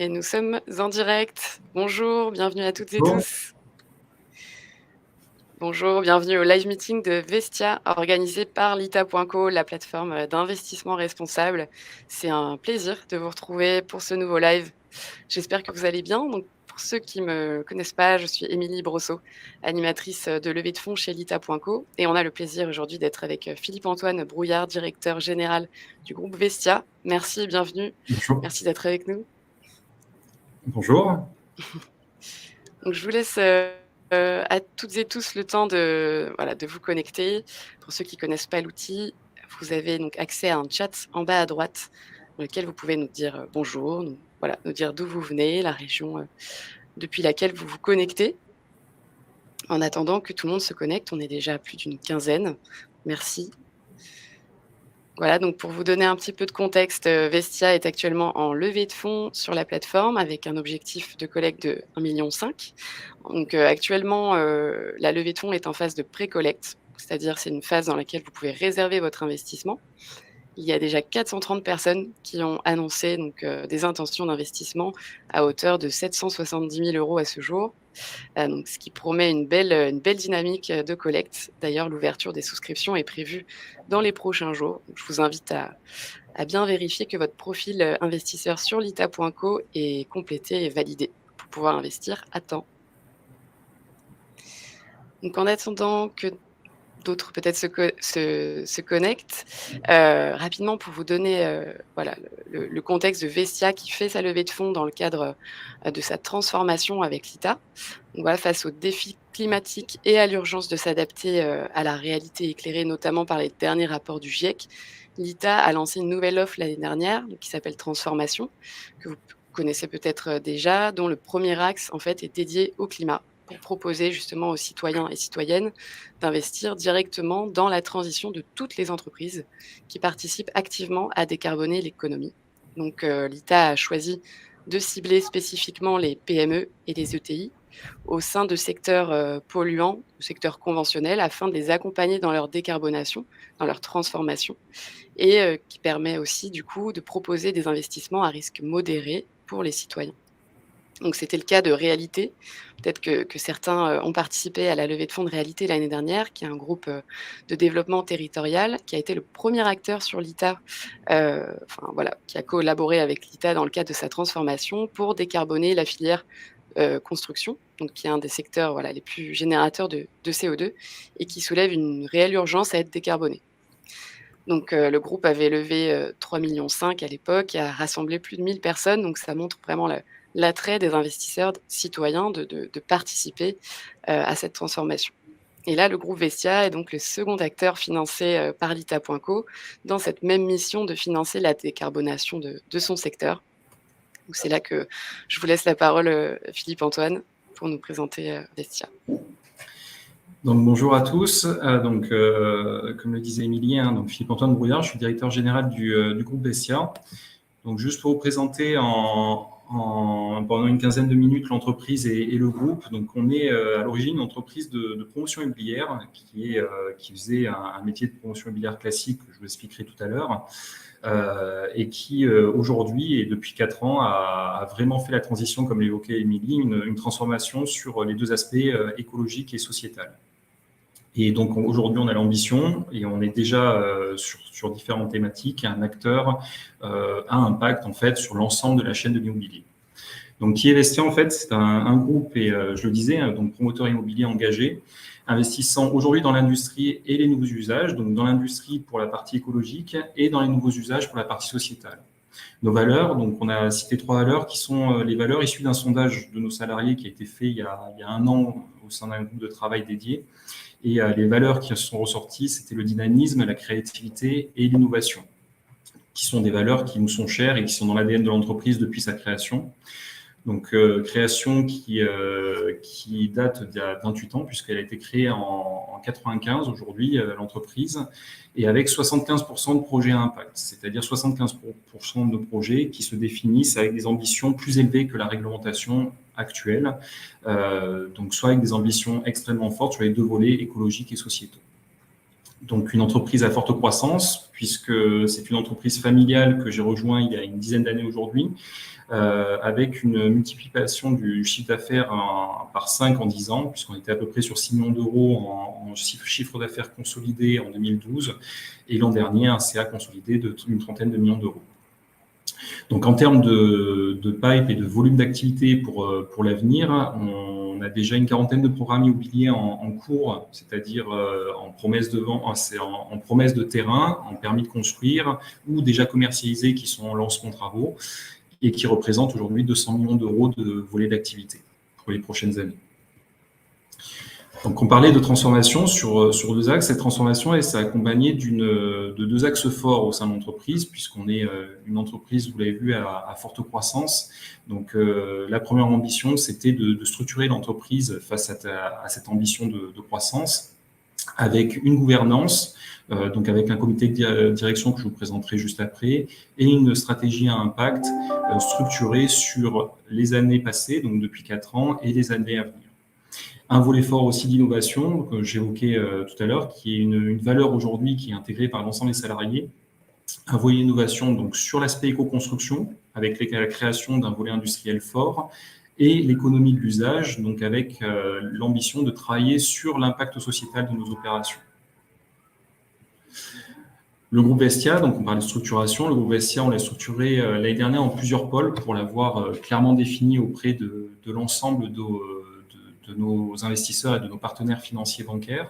Et nous sommes en direct. Bonjour, bienvenue à toutes et Bon, tous. Bonjour, bienvenue au live meeting de Vestia, organisé par Lita.co, la plateforme d'investissement responsable. C'est un plaisir de vous retrouver pour ce nouveau live. J'espère que vous allez bien. Donc, pour ceux qui ne me connaissent pas, je suis Émilie Brosseau, animatrice de levée de fonds chez Lita.co. Et on a le plaisir aujourd'hui d'être avec Philippe-Antoine Brouillard, directeur général du groupe Vestia. Merci et bienvenue. bonjour. Merci d'être avec nous. Bonjour. Donc je vous laisse, à toutes et tous le temps de, voilà, de vous connecter. Pour ceux qui connaissent pas l'outil, vous avez donc accès à un chat en bas à droite dans lequel vous pouvez nous dire, bonjour, nous dire d'où vous venez, la région, depuis laquelle vous vous connectez. En attendant que tout le monde se connecte, on est déjà à plus d'une quinzaine. Merci. Voilà, donc pour vous donner un petit peu de contexte, Vestia est actuellement en levée de fonds sur la plateforme avec un objectif de collecte de 1,5 million. Donc, actuellement, la levée de fonds est en phase de pré-collecte, c'est-à-dire c'est une phase dans laquelle vous pouvez réserver votre investissement. Il y a déjà 430 personnes qui ont annoncé donc, des intentions d'investissement à hauteur de 770 000 € à ce jour. Donc ce qui promet une belle dynamique, de collecte. D'ailleurs, l'ouverture des souscriptions est prévue dans les prochains jours. Donc je vous invite à bien vérifier que votre profil, investisseur sur lita.co est complété et validé pour pouvoir investir à temps. Donc en attendant que d'autres peut-être se connectent, rapidement pour vous donner, voilà, le contexte de Vestia qui fait sa levée de fonds dans le cadre, de sa transformation avec Lita. Donc voilà, face aux défis climatiques et à l'urgence de s'adapter, à la réalité éclairée notamment par les derniers rapports du GIEC, Lita a lancé une nouvelle offre l'année dernière, donc qui s'appelle Transformation, que vous connaissez peut-être, déjà, dont le premier axe en fait est dédié au climat, pour proposer justement aux citoyens et citoyennes d'investir directement dans la transition de toutes les entreprises qui participent activement à décarboner l'économie. Donc, l'ITA a choisi de cibler spécifiquement les PME et les ETI au sein de secteurs, polluants, ou secteurs conventionnels, afin de les accompagner dans leur décarbonation, dans leur transformation et qui permet aussi du coup de proposer des investissements à risque modéré pour les citoyens. Donc c'était le cas de Réalité. Peut-être que certains, ont participé à la levée de fonds de Réalité l'année dernière, qui est un groupe, de développement territorial, qui a été le premier acteur sur l'ITA, enfin voilà, qui a collaboré avec l'ITA dans le cadre de sa transformation pour décarboner la filière, construction, donc qui est un des secteurs, voilà, les plus générateurs de CO2 et qui soulève une réelle urgence à être décarboné. Donc, le groupe avait levé, 3,5 millions à l'époque et a rassemblé plus de 1 000 personnes, donc ça montre vraiment l'attrait des investisseurs citoyens de participer, à cette transformation. Et là, le groupe Vestia est donc le second acteur financé, par Lita.co dans cette même mission de financer la décarbonation de son secteur. Donc c'est là que je vous laisse la parole, Philippe-Antoine, pour nous présenter, Vestia. Donc, bonjour à tous. Comme le disait Émilie, donc Philippe-Antoine Brouillard, je suis directeur général du groupe Vestia. Donc, juste pour vous présenter pendant une quinzaine de minutes l'entreprise et le groupe. Donc, on est à l'origine une entreprise de promotion immobilière qui faisait un métier de promotion immobilière classique que je vous expliquerai tout à l'heure. Et qui aujourd'hui et depuis 4 ans a vraiment fait la transition, comme l'évoquait Émilie, une transformation sur les deux aspects écologiques et sociétal. Et donc aujourd'hui, on a l'ambition et on est déjà sur différentes thématiques, un acteur à impact en fait sur l'ensemble de la chaîne de l'immobilier. Donc qui est Vestia en fait, c'est un groupe et je le disais, donc promoteur immobilier engagé, investissant aujourd'hui dans l'industrie et les nouveaux usages, donc dans l'industrie pour la partie écologique et dans les nouveaux usages pour la partie sociétale. Nos valeurs, donc on a cité 3 valeurs qui sont les valeurs issues d'un sondage de nos salariés qui a été fait il y a 1 an au sein d'un groupe de travail dédié. Et les valeurs qui sont ressorties, c'était le dynamisme, la créativité et l'innovation, qui sont des valeurs qui nous sont chères et qui sont dans l'ADN de l'entreprise depuis sa création. Donc, création qui date d'il y a 28 ans, puisqu'elle a été créée en 95 aujourd'hui, l'entreprise, et avec 75% de projets à impact, c'est-à-dire 75% de projets qui se définissent avec des ambitions plus élevées que la réglementation actuelle, donc soit avec des ambitions extrêmement fortes sur les deux volets écologiques et sociétaux. Donc, une entreprise à forte croissance, puisque c'est une entreprise familiale que j'ai rejoint il y a une dizaine d'années aujourd'hui, avec une multiplication du chiffre d'affaires par 5 en 10 ans, puisqu'on était à peu près sur 6 millions d'euros en chiffre d'affaires consolidé en 2012, et l'an dernier, un CA consolidé d'une trentaine de millions d'euros. Donc, en termes de pipe et de volume d'activité pour l'avenir, on a déjà une quarantaine de programmes immobiliers en cours, c'est-à-dire en promesse en promesse de terrain, en permis de construire, ou déjà commercialisés qui sont en lancement travaux et qui représentent aujourd'hui 200 millions d'euros de volets d'activité pour les prochaines années. Donc, on parlait de transformation sur 2 axes. Cette transformation, elle s'est accompagnée de 2 axes forts au sein de l'entreprise, puisqu'on est une entreprise, vous l'avez vu, à forte croissance. Donc, la première ambition, c'était de structurer l'entreprise face à cette ambition de croissance, avec une gouvernance, donc avec un comité de direction que je vous présenterai juste après, et une stratégie à impact structurée sur les années passées, donc depuis 4 ans, et les années à venir. Un volet fort aussi d'innovation, que j'évoquais tout à l'heure, qui est une valeur aujourd'hui qui est intégrée par l'ensemble des salariés. Un volet innovation donc sur l'aspect éco-construction, avec la création d'un volet industriel fort, et l'économie de l'usage, donc avec l'ambition de travailler sur l'impact sociétal de nos opérations. Le groupe Vestia, donc on parle de structuration, le groupe Vestia, on l'a structuré l'année dernière en plusieurs pôles pour l'avoir clairement défini auprès de l'ensemble de nos investisseurs et de nos partenaires financiers bancaires.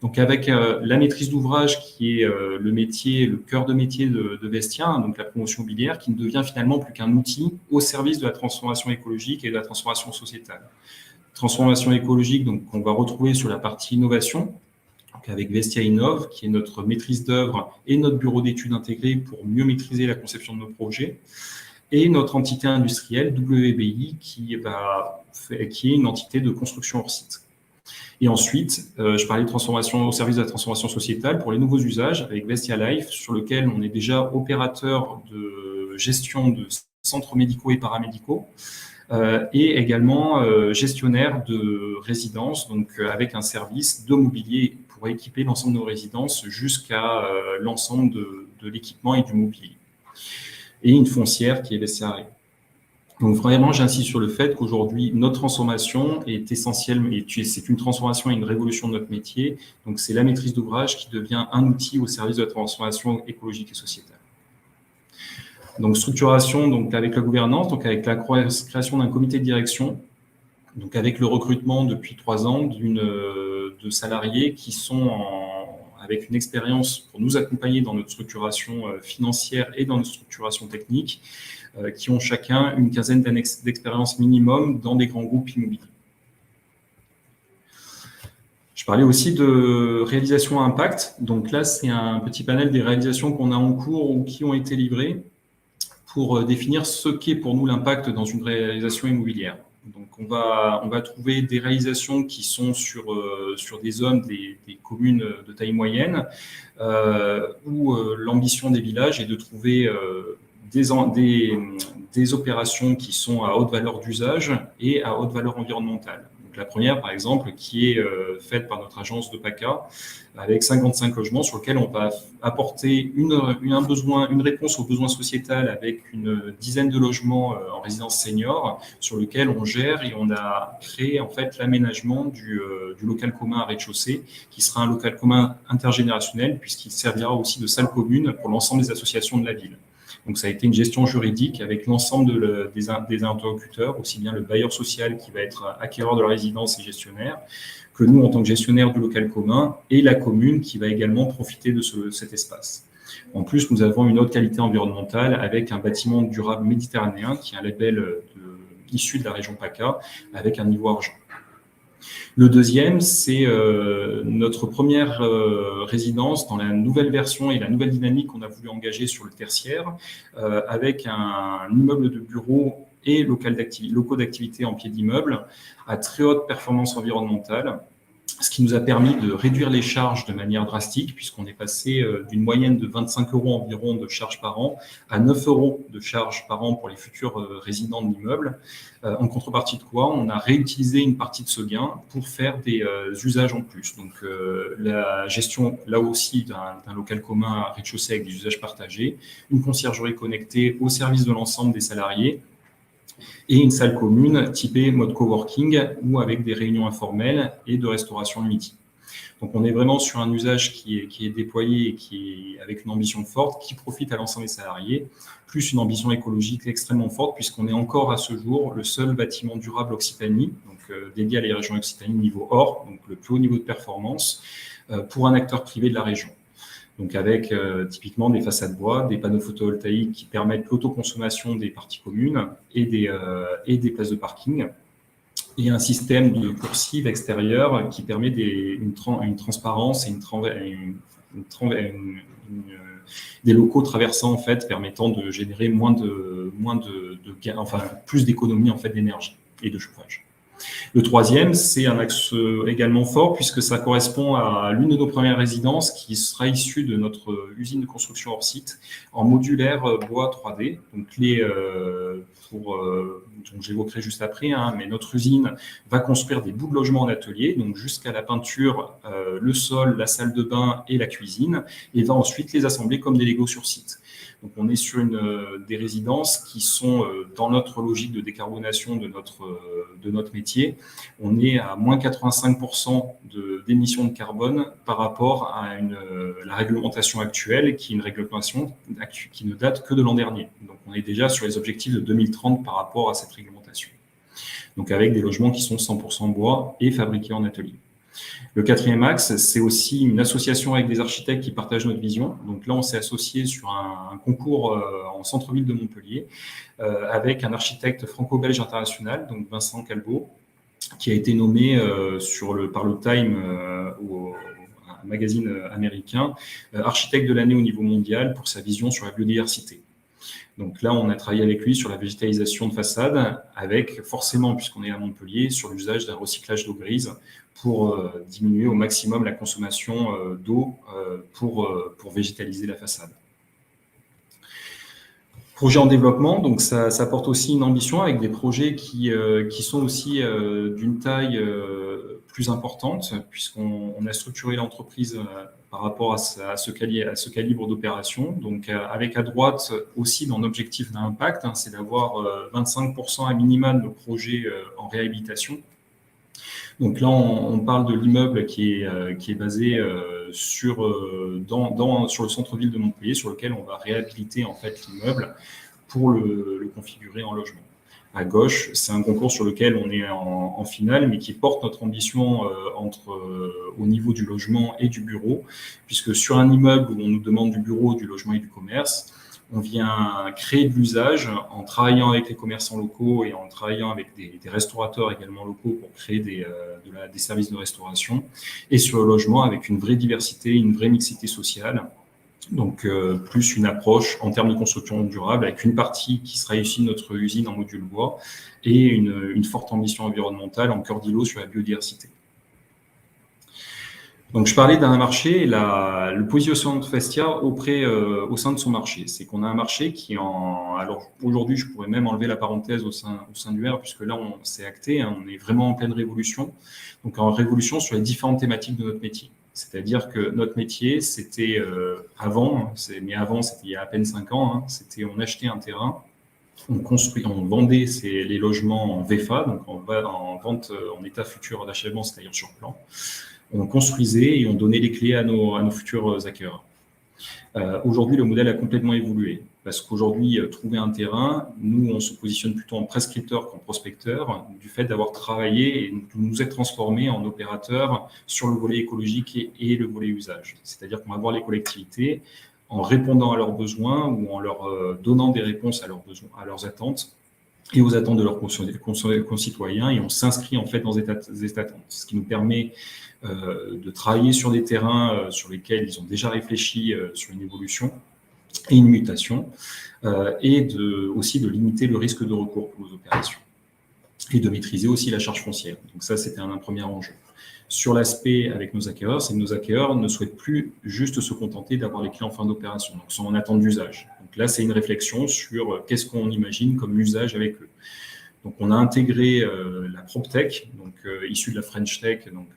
Donc avec la maîtrise d'ouvrage qui est le cœur de métier de Vestia, donc la promotion immobilière, qui ne devient finalement plus qu'un outil au service de la transformation écologique et de la transformation sociétale. Transformation écologique, donc qu'on va retrouver sur la partie innovation, donc avec Vestia Innov, qui est notre maîtrise d'œuvre et notre bureau d'études intégré pour mieux maîtriser la conception de nos projets, et notre entité industrielle, WBI, qui est une entité de construction hors site. Et ensuite, je parlais de transformation au service de la transformation sociétale pour les nouveaux usages avec Vestia Life, sur lequel on est déjà opérateur de gestion de centres médicaux et paramédicaux, et également gestionnaire de résidences, donc avec un service de mobilier pour équiper l'ensemble de nos résidences jusqu'à l'ensemble de l'équipement et du mobilier. Et une foncière qui est Vestia Arrêt. Donc vraiment, j'insiste sur le fait qu'aujourd'hui, notre transformation est essentielle, et c'est une transformation et une révolution de notre métier. Donc c'est la maîtrise d'ouvrage qui devient un outil au service de la transformation écologique et sociétale. Donc structuration, donc avec la gouvernance, donc avec la création d'un comité de direction, donc avec le recrutement depuis 3 ans de salariés qui sont avec une expérience pour nous accompagner dans notre structuration financière et dans notre structuration technique, qui ont chacun une quinzaine d'années d'expérience minimum dans des grands groupes immobiliers. Je parlais aussi de réalisation à impact. Donc là, c'est un petit panel des réalisations qu'on a en cours ou qui ont été livrées pour définir ce qu'est pour nous l'impact dans une réalisation immobilière. Donc on va trouver des réalisations qui sont sur des zones, des communes de taille moyenne, où l'ambition des villages est de trouver des opérations qui sont à haute valeur d'usage et à haute valeur environnementale. Donc, la première, par exemple, qui est faite par notre agence de PACA, avec 55 logements sur lesquels on va apporter une réponse aux besoins sociétals avec une dizaine de logements en résidence senior sur lequel on gère et on a créé en fait l'aménagement du local commun à rez-de-chaussée qui sera un local commun intergénérationnel puisqu'il servira aussi de salle commune pour l'ensemble des associations de la ville. Donc, ça a été une gestion juridique avec l'ensemble des interlocuteurs, aussi bien le bailleur social qui va être acquéreur de la résidence et gestionnaire, que nous en tant que gestionnaire du local commun, et la commune qui va également profiter de cet espace. En plus, nous avons une haute qualité environnementale avec un bâtiment durable méditerranéen qui est un label issu de la région PACA avec un niveau argent. Le deuxième, c'est notre première résidence dans la nouvelle version et la nouvelle dynamique qu'on a voulu engager sur le tertiaire, avec un immeuble de bureau et locaux d'activité en pied d'immeuble à très haute performance environnementale, ce qui nous a permis de réduire les charges de manière drastique, puisqu'on est passé d'une moyenne de 25 € environ de charges par an à 9 € de charges par an pour les futurs résidents de l'immeuble. En contrepartie de quoi, on a réutilisé une partie de ce gain pour faire des usages en plus. Donc la gestion, là aussi, d'un local commun à rez-de-chaussée avec des usages partagés, une conciergerie connectée au service de l'ensemble des salariés, et une salle commune typée mode coworking ou avec des réunions informelles et de restauration le midi. Donc on est vraiment sur un usage qui est déployé et qui est avec une ambition forte, qui profite à l'ensemble des salariés, plus une ambition écologique extrêmement forte, puisqu'on est encore à ce jour le seul bâtiment durable Occitanie, donc dédié à la région Occitanie niveau OR, donc le plus haut niveau de performance, pour un acteur privé de la région. Donc avec typiquement des façades bois, des panneaux photovoltaïques qui permettent l'autoconsommation des parties communes et des places de parking, et un système de coursives extérieures qui permet une transparence et des locaux traversants en fait, permettant de générer plus d'économies en fait d'énergie et de chauffage. Le troisième, c'est un axe également fort puisque ça correspond à l'une de nos premières résidences qui sera issue de notre usine de construction hors site en modulaire bois 3D. Donc dont j'évoquerai juste après, mais notre usine va construire des bouts de logement en atelier, donc jusqu'à la peinture, le sol, la salle de bain et la cuisine, et va ensuite les assembler comme des Legos sur site. Donc on est sur des résidences qui sont dans notre logique de décarbonation de notre métier. On est à moins 85% d'émissions de carbone par rapport à la réglementation actuelle, qui est une réglementation qui ne date que de l'an dernier. Donc on est déjà sur les objectifs de 2030 par rapport à cette réglementation. Donc avec des logements qui sont 100% bois et fabriqués en atelier. Le quatrième axe, c'est aussi une association avec des architectes qui partagent notre vision. Donc là, on s'est associé sur un concours en centre-ville de Montpellier avec un architecte franco-belge international, donc Vincent Calbeau, qui a été nommé par le Time, un magazine américain, architecte de l'année au niveau mondial pour sa vision sur la biodiversité. Donc là, on a travaillé avec lui sur la végétalisation de façade, avec forcément, puisqu'on est à Montpellier, sur l'usage d'un recyclage d'eau grise pour diminuer au maximum la consommation d'eau pour végétaliser la façade. Projet en développement, donc ça porte aussi une ambition avec des projets qui sont aussi d'une taille plus importante, puisqu'on a structuré l'entreprise par rapport à ce calibre d'opération. Donc avec à droite aussi dans l'objectif d'impact, c'est d'avoir 25% à minima de nos projets en réhabilitation. Donc là, on parle de l'immeuble qui est basé sur le centre-ville de Montpellier, sur lequel on va réhabiliter en fait l'immeuble pour le configurer en logement. À gauche, c'est un concours sur lequel on est en finale, mais qui porte notre ambition au niveau du logement et du bureau, puisque sur un immeuble où on nous demande du bureau, du logement et du commerce, on vient créer de l'usage en travaillant avec les commerçants locaux et en travaillant avec des restaurateurs également locaux pour créer des services de restauration. Et sur le logement, avec une vraie diversité, une vraie mixité sociale. Donc, plus une approche en termes de construction durable, avec une partie qui sera issue de notre usine en module bois et une forte ambition environnementale en cœur d'îlot sur la biodiversité. Donc, je parlais d'un marché et le positionnement de Vestia au sein de son marché. C'est qu'on a un marché qui alors aujourd'hui, je pourrais même enlever la parenthèse au sein du R, puisque là, c'est acté, on est vraiment en pleine révolution. Donc, en révolution sur les différentes thématiques de notre métier. C'est-à-dire que notre métier, c'était avant, c'était il y a à peine 5 ans, on achetait un terrain, on vendait les logements en VFA, donc en vente en état futur d'achèvement, c'est-à-dire sur plan. On construisait et on donnait les clés à nos futurs acquéreurs. Aujourd'hui, le modèle a complètement évolué parce qu'aujourd'hui, trouver un terrain, nous, on se positionne plutôt en prescripteur qu'en prospecteur du fait d'avoir travaillé et nous être transformés en opérateurs sur le volet écologique et le volet usage. C'est-à-dire qu'on va voir les collectivités en répondant à leurs besoins ou en leur donnant des réponses à leurs besoins, à leurs attentes et aux attentes de leurs concitoyens, et on s'inscrit en fait dans ces attentes, ce qui nous permet de travailler sur des terrains sur lesquels ils ont déjà réfléchi sur une évolution et une mutation, et aussi de limiter le risque de recours pour nos opérations. et de maîtriser aussi la charge foncière. Donc ça, c'était un premier enjeu. Sur l'aspect avec nos acquéreurs, c'est que nos acquéreurs ne souhaitent plus juste se contenter d'avoir les clés en fin d'opération, donc sont en attente d'usage. Donc là, c'est une réflexion sur qu'est-ce qu'on imagine comme usage avec eux. Donc on a intégré la PropTech, donc issue de la French Tech, donc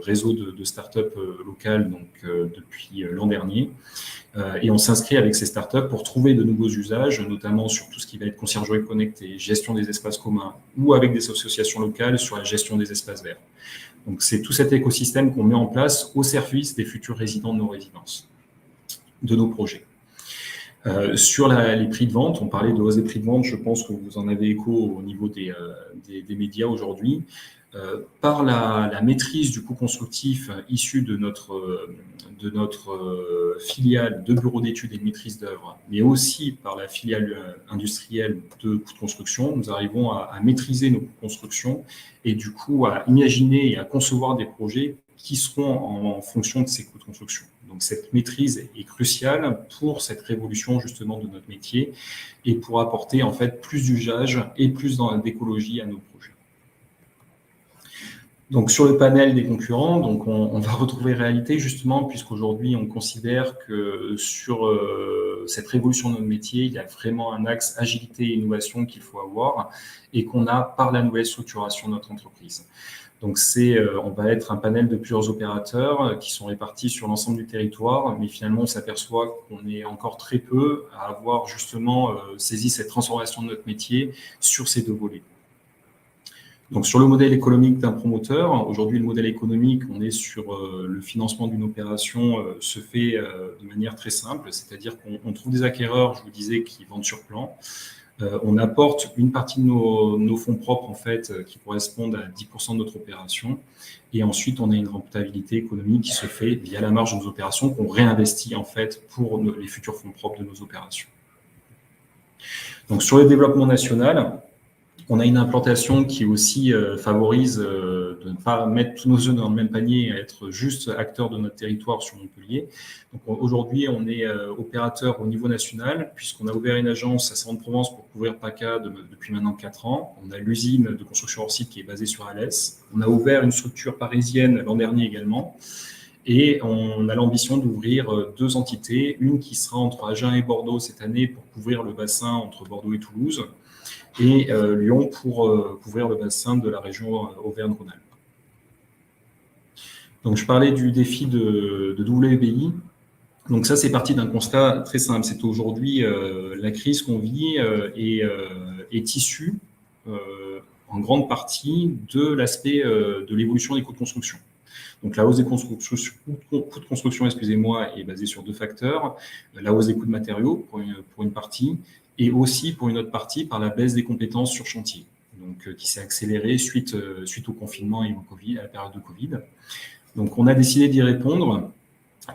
réseau de startups locales depuis l'an dernier. Et on s'inscrit avec ces startups pour trouver de nouveaux usages, notamment sur tout ce qui va être conciergerie connectée, gestion des espaces communs, ou avec des associations locales sur la gestion des espaces verts. Donc c'est tout cet écosystème qu'on met en place au service des futurs résidents de nos résidences, de nos projets. Sur les prix de vente, on parlait de hausse des prix de vente, je pense que vous en avez écho au niveau des médias aujourd'hui. Par la maîtrise du coût constructif issu de notre filiale de bureau d'études et de maîtrise d'œuvre, mais aussi par la filiale industrielle de coûts de construction, nous arrivons à maîtriser nos coûts de construction et du coup à imaginer et à concevoir des projets qui seront en fonction de ces coûts de construction. Donc cette maîtrise est cruciale pour cette révolution justement de notre métier et pour apporter en fait plus d'usage et plus d'écologie à nos projets. Donc sur le panel des concurrents, donc on va retrouver réalité justement puisqu'aujourd'hui on considère que sur cette révolution de notre métier, il y a vraiment un axe agilité et innovation qu'il faut avoir et qu'on a par la nouvelle structuration de notre entreprise. Donc on va être un panel de plusieurs opérateurs qui sont répartis sur l'ensemble du territoire, mais finalement on s'aperçoit qu'on est encore très peu à avoir justement saisi cette transformation de notre métier sur ces deux volets. Donc sur le modèle économique d'un promoteur, aujourd'hui le modèle économique, on est sur le financement d'une opération se fait de manière très simple, c'est-à-dire qu'on trouve des acquéreurs, je vous disais, qui vendent sur plan. On apporte une partie de nos fonds propres en fait qui correspondent à 10% de notre opération et ensuite on a une rentabilité économique qui se fait via la marge de nos opérations qu'on réinvestit en fait pour les futurs fonds propres de nos opérations. Donc sur le développement national, on a une implantation qui aussi favorise de ne pas mettre tous nos œufs dans le même panier et être juste acteur de notre territoire sur Montpellier. Donc aujourd'hui, on est opérateur au niveau national, puisqu'on a ouvert une agence à Salon-de-Provence pour couvrir PACA depuis maintenant 4 ans. On a l'usine de construction hors site qui est basée sur Alès. On a ouvert une structure parisienne l'an dernier également. Et on a l'ambition d'ouvrir 2 entités, une qui sera entre Agen et Bordeaux cette année pour couvrir le bassin entre Bordeaux et Toulouse, et Lyon pour couvrir le bassin de la région Auvergne-Rhône-Alpes. Donc, je parlais du défi de WBI. Donc, ça, c'est parti d'un constat très simple. C'est aujourd'hui, la crise qu'on vit est issue en grande partie de l'aspect de l'évolution des coûts de construction. Donc, la hausse des coûts de construction, excusez-moi, est basée sur 2 facteurs. La hausse des coûts de matériaux pour une partie, et aussi pour une autre partie par la baisse des compétences sur chantier, donc qui s'est accélérée suite au confinement et à la période de Covid. Donc on a décidé d'y répondre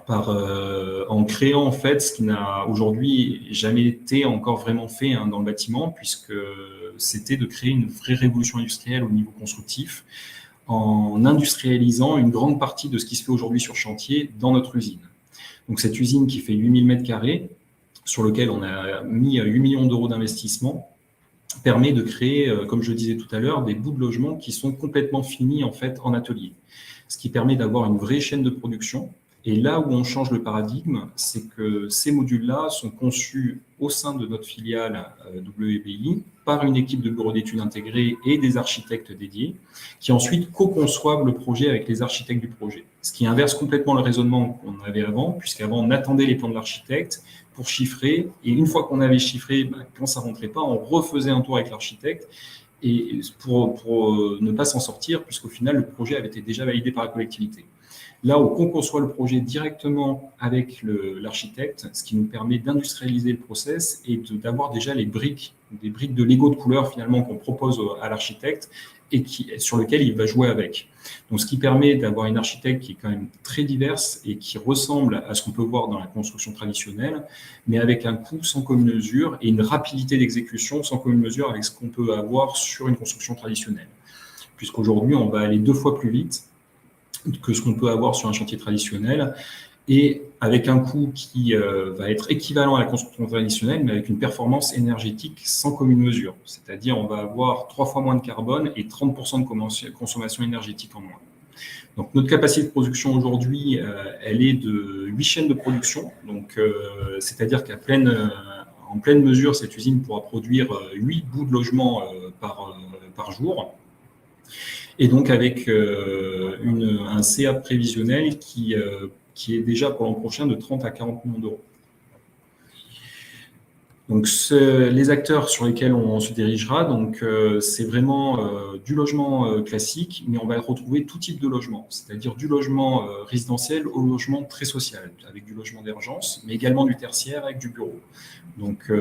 en créant en fait ce qui n'a aujourd'hui jamais été encore vraiment fait dans le bâtiment, puisque c'était de créer une vraie révolution industrielle au niveau constructif, en industrialisant une grande partie de ce qui se fait aujourd'hui sur chantier dans notre usine. Donc cette usine qui fait 8000 m², sur lequel on a mis 8 millions d'euros d'investissement, permet de créer, comme je le disais tout à l'heure, des bouts de logement qui sont complètement finis en fait en atelier. Ce qui permet d'avoir une vraie chaîne de production. Et là où on change le paradigme, c'est que ces modules-là sont conçus au sein de notre filiale WBI par une équipe de bureaux d'études intégrés et des architectes dédiés qui ensuite co-conçoivent le projet avec les architectes du projet. Ce qui inverse complètement le raisonnement qu'on avait avant, puisqu'avant on attendait les plans de l'architecte pour chiffrer, et une fois qu'on avait chiffré, quand ça ne rentrait pas, on refaisait un tour avec l'architecte et pour ne pas s'en sortir, puisqu'au final le projet avait été déjà validé par la collectivité. Là, on conçoit le projet directement avec l'architecte, ce qui nous permet d'industrialiser le process et d'avoir déjà des briques de Lego de couleurs finalement qu'on propose à l'architecte et sur lequel il va jouer avec. Donc, ce qui permet d'avoir une architecte qui est quand même très diverse et qui ressemble à ce qu'on peut voir dans la construction traditionnelle, mais avec un coût sans commune mesure et une rapidité d'exécution sans commune mesure avec ce qu'on peut avoir sur une construction traditionnelle. Puisqu'aujourd'hui, on va aller 2 fois plus vite que ce qu'on peut avoir sur un chantier traditionnel. et avec un coût qui va être équivalent à la construction traditionnelle, mais avec une performance énergétique sans commune mesure. C'est-à-dire on va avoir 3 fois moins de carbone et 30% de consommation énergétique en moins. Donc notre capacité de production aujourd'hui, elle est de 8 chaînes de production. Donc c'est-à-dire qu'en pleine mesure, cette usine pourra produire 8 bouts de logement par jour. Et donc avec un CA prévisionnel qui est déjà pour l'an prochain de 30 à 40 millions d'euros. Donc, les acteurs sur lesquels on se dirigera, donc c'est vraiment du logement classique, mais on va retrouver tout type de logement, c'est-à-dire du logement résidentiel au logement très social, avec du logement d'urgence, mais également du tertiaire avec du bureau. Donc,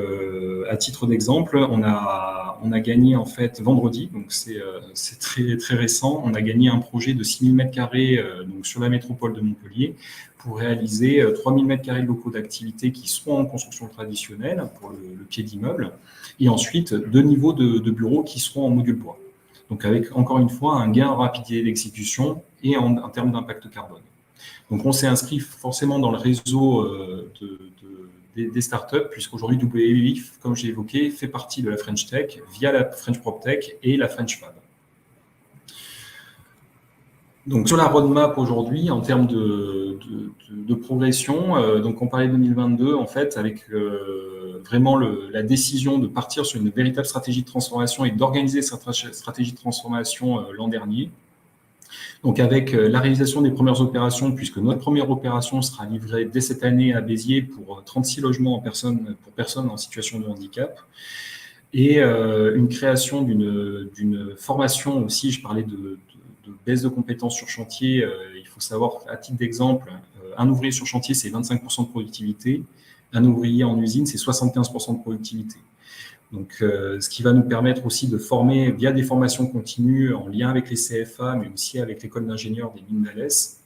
à titre d'exemple, on a gagné en fait vendredi, donc c'est très très récent, on a gagné un projet de 6 000 m² donc sur la métropole de Montpellier, pour réaliser 3 000 m² de locaux d'activité qui seront en construction traditionnelle pour le pied d'immeuble, et ensuite 2 niveaux de bureaux qui seront en module bois. Donc avec, encore une fois, un gain en rapidité d'exécution et en termes d'impact carbone. Donc on s'est inscrit forcément dans le réseau des startups, puisqu'aujourd'hui WLIF, comme j'ai évoqué, fait partie de la French Tech via la French PropTech et la French Fab. Donc sur la roadmap aujourd'hui, en termes de progression, donc on parlait de 2022, en fait, avec vraiment la décision de partir sur une véritable stratégie de transformation et d'organiser cette stratégie de transformation l'an dernier. Donc avec la réalisation des premières opérations, puisque notre première opération sera livrée dès cette année à Béziers pour 36 logements pour personnes en situation de handicap, et une création d'une formation aussi. Je parlais de baisse de compétences sur chantier. Il faut savoir, à titre d'exemple, un ouvrier sur chantier, c'est 25% de productivité. Un ouvrier en usine, c'est 75% de productivité. Donc, ce qui va nous permettre aussi de former via des formations continues en lien avec les CFA, mais aussi avec l'école d'ingénieurs des mines d'Alès,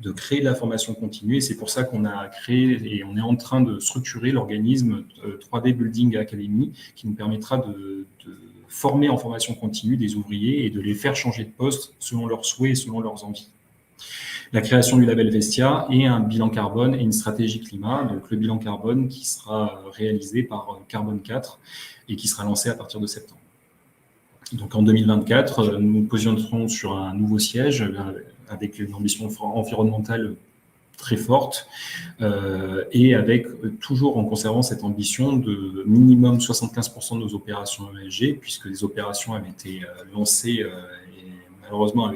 de créer de la formation continue. Et c'est pour ça qu'on a créé et on est en train de structurer l'organisme 3D Building Academy, qui nous permettra de former en formation continue des ouvriers et de les faire changer de poste selon leurs souhaits et selon leurs envies. La création du label Vestia et un bilan carbone et une stratégie climat, donc le bilan carbone qui sera réalisé par Carbone 4 et qui sera lancé à partir de septembre. Donc en 2024, nous nous positionnerons sur un nouveau siège avec une ambition environnementale très forte et avec toujours en conservant cette ambition de minimum 75% de nos opérations ESG, puisque les opérations avaient été lancées et malheureusement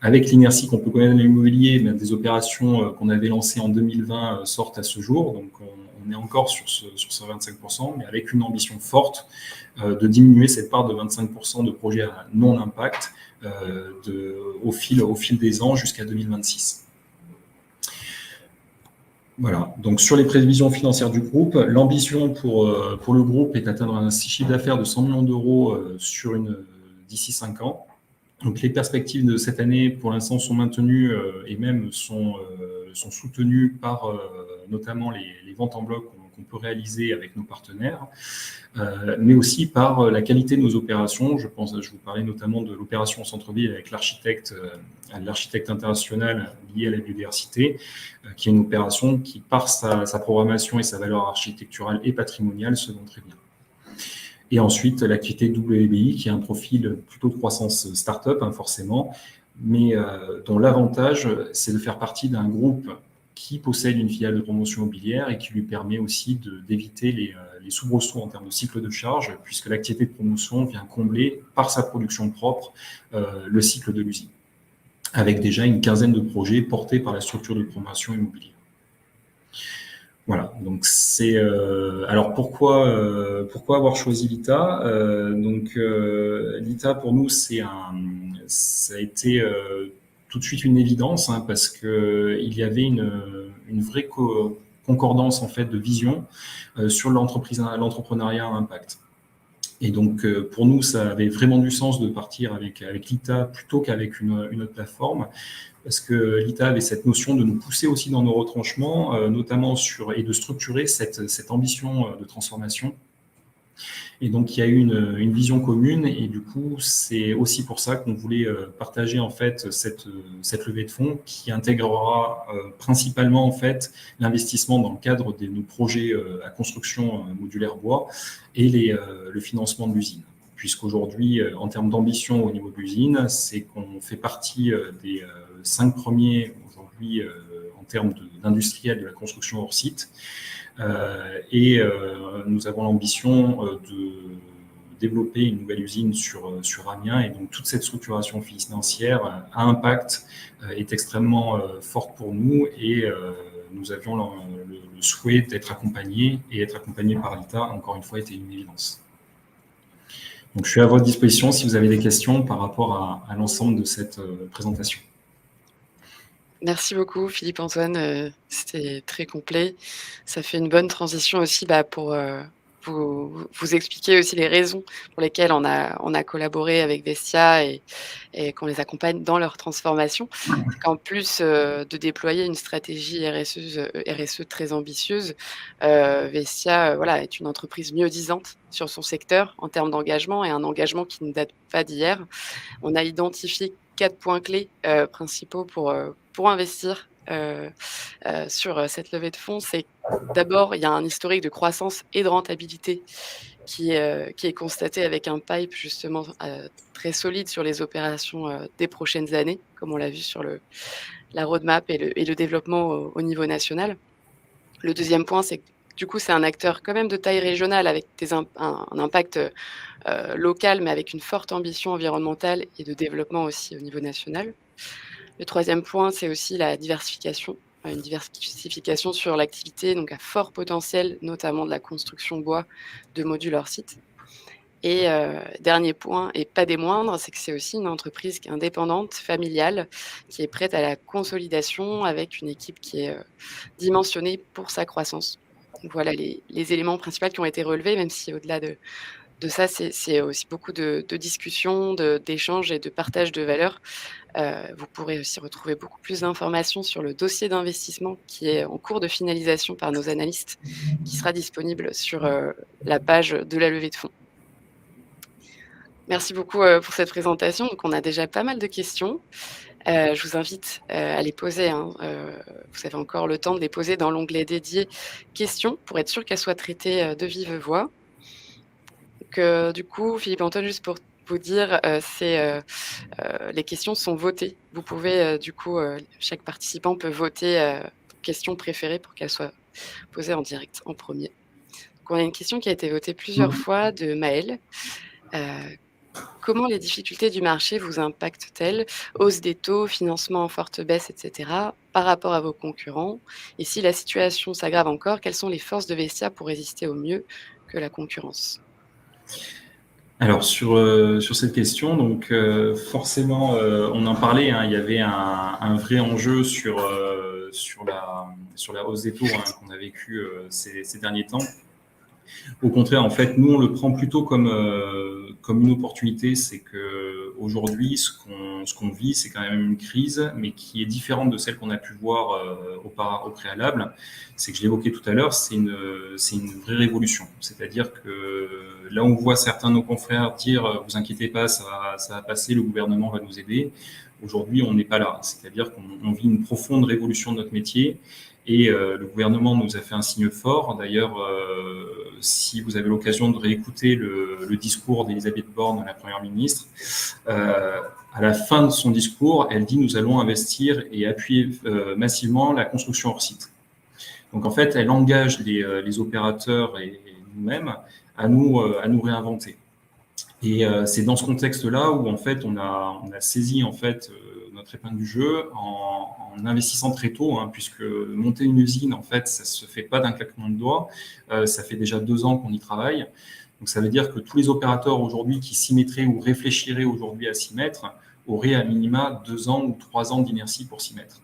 avec l'inertie qu'on peut connaître dans l'immobilier, des opérations qu'on avait lancées en 2020 sortent à ce jour. Donc on est encore sur ce 25%, mais avec une ambition forte de diminuer cette part de 25% de projets à non-impact au fil des ans jusqu'à 2026. Voilà, donc sur les prévisions financières du groupe, l'ambition pour le groupe est d'atteindre un chiffre d'affaires de 100 millions d'euros d'ici 5 ans. Donc les perspectives de cette année, pour l'instant, sont maintenues et même sont soutenues par notamment les ventes en bloc qu'on peut réaliser avec nos partenaires, mais aussi par la qualité de nos opérations. Je vous parlais notamment de l'opération en centre-ville avec l'architecte international lié à la biodiversité, qui est une opération qui, par sa programmation et sa valeur architecturale et patrimoniale, se vend très bien. Et ensuite, l'activité WBI, qui a un profil plutôt de croissance start-up, forcément, mais dont l'avantage, c'est de faire partie d'un groupe qui possède une filiale de promotion immobilière et qui lui permet aussi d'éviter les soubresauts en termes de cycle de charge, puisque l'activité de promotion vient combler, par sa production propre, le cycle de l'usine, avec déjà une quinzaine de projets portés par la structure de promotion immobilière. Voilà, donc c'est alors pourquoi avoir choisi l'ITA? L'ITA pour nous ça a été tout de suite une évidence, parce que il y avait une vraie concordance en fait de vision sur l'entrepreneuriat à impact. Et donc pour nous ça avait vraiment du sens de partir avec l'ITA plutôt qu'avec une autre plateforme, parce que l'ITA avait cette notion de nous pousser aussi dans nos retranchements, notamment et de structurer cette ambition de transformation Et donc, il y a eu une vision commune et du coup, c'est aussi pour ça qu'on voulait partager en fait cette levée de fonds qui intégrera principalement en fait l'investissement dans le cadre de nos projets à construction modulaire bois et le financement de l'usine. Puisqu'aujourd'hui, en termes d'ambition au niveau de l'usine, c'est qu'on fait partie des 5 premiers aujourd'hui en termes d'industriels de la construction hors site. Nous avons l'ambition de développer une nouvelle usine sur Amiens. Et donc, toute cette structuration financière à impact est extrêmement forte pour nous et nous avions le souhait d'être accompagnés et être accompagnés par l'État, encore une fois, était une évidence. Donc, je suis à votre disposition si vous avez des questions par rapport à l'ensemble de cette présentation. Merci beaucoup Philippe-Antoine, c'était très complet. Ça fait une bonne transition aussi pour vous expliquer aussi les raisons pour lesquelles on a collaboré avec Vestia et qu'on les accompagne dans leur transformation. C'est qu'en plus de déployer une stratégie RSE très ambitieuse, Vestia voilà, est une entreprise mieux-disante sur son secteur en termes d'engagement et un engagement qui ne date pas d'hier. On a identifié 4 points clés principaux pour investir sur cette levée de fonds. C'est d'abord, il y a un historique de croissance et de rentabilité qui est constaté avec un pipe justement très solide sur les opérations des prochaines années, comme on l'a vu sur la roadmap et le développement au niveau national. Le deuxième point, c'est que du coup, c'est un acteur quand même de taille régionale avec un impact local, mais avec une forte ambition environnementale et de développement aussi au niveau national. Le troisième point, c'est aussi la diversification, une diversification sur l'activité, donc à fort potentiel, notamment de la construction bois de modules hors site. Et dernier point, et pas des moindres, c'est que c'est aussi une entreprise qui est indépendante, familiale, qui est prête à la consolidation avec une équipe qui est dimensionnée pour sa croissance. Donc voilà les éléments principaux qui ont été relevés, même si au-delà de ça, c'est aussi beaucoup de discussions, d'échanges et de partage de valeurs. Vous pourrez aussi retrouver beaucoup plus d'informations sur le dossier d'investissement qui est en cours de finalisation par nos analystes, qui sera disponible sur la page de la levée de fonds. Merci beaucoup pour cette présentation. Donc, on a déjà pas mal de questions. Je vous invite à les poser, hein. Vous avez encore le temps de les poser dans l'onglet dédié questions pour être sûr qu'elles soient traitées de vive voix. Donc, du coup, Philippe-Antoine, juste pour vous dire, les questions sont votées. Vous pouvez, du coup, chaque participant peut voter question préférée pour qu'elle soit posée en direct en premier. Donc, on a une question qui a été votée plusieurs fois de Maëlle. Comment les difficultés du marché vous impactent-elles? Hausse des taux, financement en forte baisse, etc., par rapport à vos concurrents? Et si la situation s'aggrave encore, quelles sont les forces de Vestia pour résister au mieux que la concurrence? Alors sur cette question, donc forcément, on en parlait, hein, il y avait un vrai enjeu sur la hausse des taux qu'on a vécu ces derniers temps. Au contraire, en fait, nous on le prend plutôt comme une opportunité. C'est que aujourd'hui, ce qu'on vit, c'est quand même une crise, mais qui est différente de celle qu'on a pu voir au préalable. C'est que je l'évoquais tout à l'heure, c'est une vraie révolution. C'est-à-dire que là, on voit certains de nos confrères dire vous inquiétez pas, ça va passer, le gouvernement va nous aider. Aujourd'hui, on n'est pas là. C'est-à-dire qu'on vit une profonde révolution de notre métier. Et le gouvernement nous a fait un signe fort. D'ailleurs, si vous avez l'occasion de réécouter le discours d'Elisabeth Borne, la Première ministre, à la fin de son discours, elle dit « Nous allons investir et appuyer massivement la construction hors site ». Donc en fait, elle engage les opérateurs et nous-mêmes à nous réinventer. Et c'est dans ce contexte-là où en fait on a saisi en fait notre épingle du jeu en investissant très tôt, hein, puisque monter une usine en fait ça se fait pas d'un claquement de doigts. Ça fait déjà 2 ans qu'on y travaille. Donc ça veut dire que tous les opérateurs aujourd'hui qui s'y mettraient ou réfléchiraient aujourd'hui à s'y mettre auraient à minima 2 ans ou 3 ans d'inertie pour s'y mettre.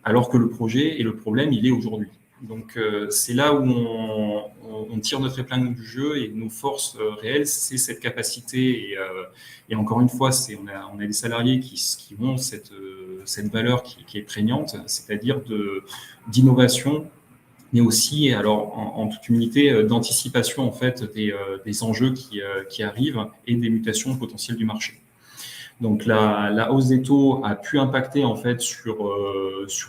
Alors que le projet et le problème il est aujourd'hui. Donc c'est là où on tire notre épingle du jeu et nos forces réelles, c'est cette capacité et encore une fois, on a des salariés qui ont cette valeur qui est prégnante, c'est-à-dire d'innovation mais aussi, alors en toute humilité, d'anticipation en fait des enjeux qui arrivent et des mutations potentielles du marché. Donc la hausse des taux a pu impacter en fait sur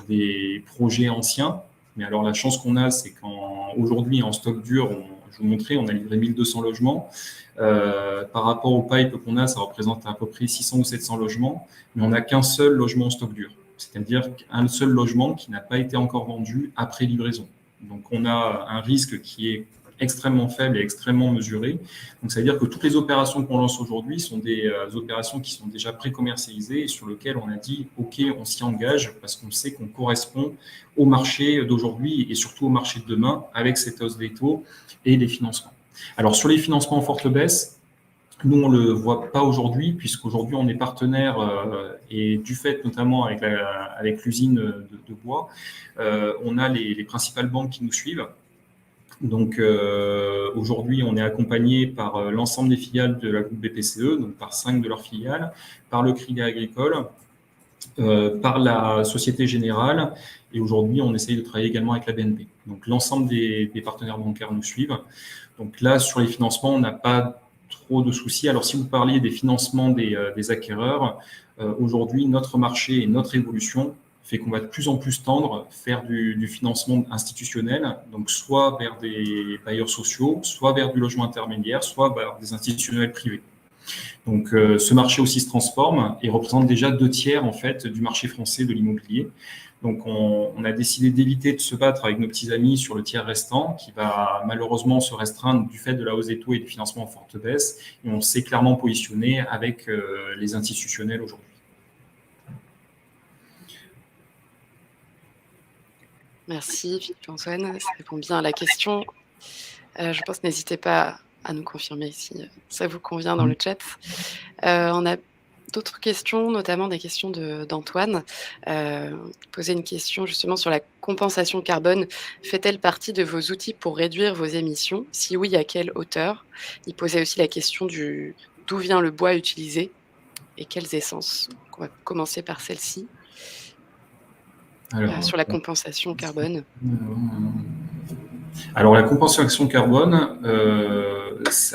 des projets anciens. Mais alors la chance qu'on a, c'est qu'aujourd'hui en stock dur, je vous montrais, on a livré 1200 logements. Par rapport au pipe qu'on a, ça représente à peu près 600 ou 700 logements, mais on n'a qu'un seul logement en stock dur. C'est-à-dire un seul logement qui n'a pas été encore vendu après livraison. Donc on a un risque qui est extrêmement faible et extrêmement mesuré. Donc ça veut dire que toutes les opérations qu'on lance aujourd'hui sont des opérations qui sont déjà pré-commercialisées et sur lesquelles on a dit OK, on s'y engage parce qu'on sait qu'on correspond au marché d'aujourd'hui et surtout au marché de demain avec cette hausse des taux et les financements. Alors sur les financements en forte baisse, nous, on ne le voit pas aujourd'hui, puisqu'aujourd'hui, on est partenaire et du fait notamment avec l'usine de bois, on a les principales banques qui nous suivent. Donc aujourd'hui, on est accompagné par l'ensemble des filiales de la groupe BPCE, donc par 5 de leurs filiales, par le Crédit Agricole, par la Société Générale, et aujourd'hui, on essaye de travailler également avec la BNP. Donc l'ensemble des partenaires bancaires nous suivent. Donc là, sur les financements, on n'a pas trop de soucis. Alors, si vous parliez des financements des acquéreurs, aujourd'hui, notre marché et notre évolution fait qu'on va de plus en plus tendre faire du financement institutionnel, donc soit vers des bailleurs sociaux, soit vers du logement intermédiaire, soit vers des institutionnels privés. Donc, ce marché aussi se transforme et représente déjà 2/3 en fait du marché français de l'immobilier. Donc, on a décidé d'éviter de se battre avec nos petits amis sur le tiers restant, qui va malheureusement se restreindre du fait de la hausse des taux et du financement en forte baisse. Et on s'est clairement positionné avec les institutionnels aujourd'hui. Merci Philippe-Antoine, ça répond bien à la question. Je pense, n'hésitez pas à nous confirmer si ça vous convient dans le chat. On a d'autres questions, notamment des questions d'Antoine. Poser une question justement sur la compensation carbone. Fait-elle partie de vos outils pour réduire vos émissions? Si oui, à quelle hauteur? Il posait aussi la question d'où vient le bois utilisé et quelles essences. Donc, on va commencer par celle-ci, sur la compensation carbone. Alors, la compensation carbone,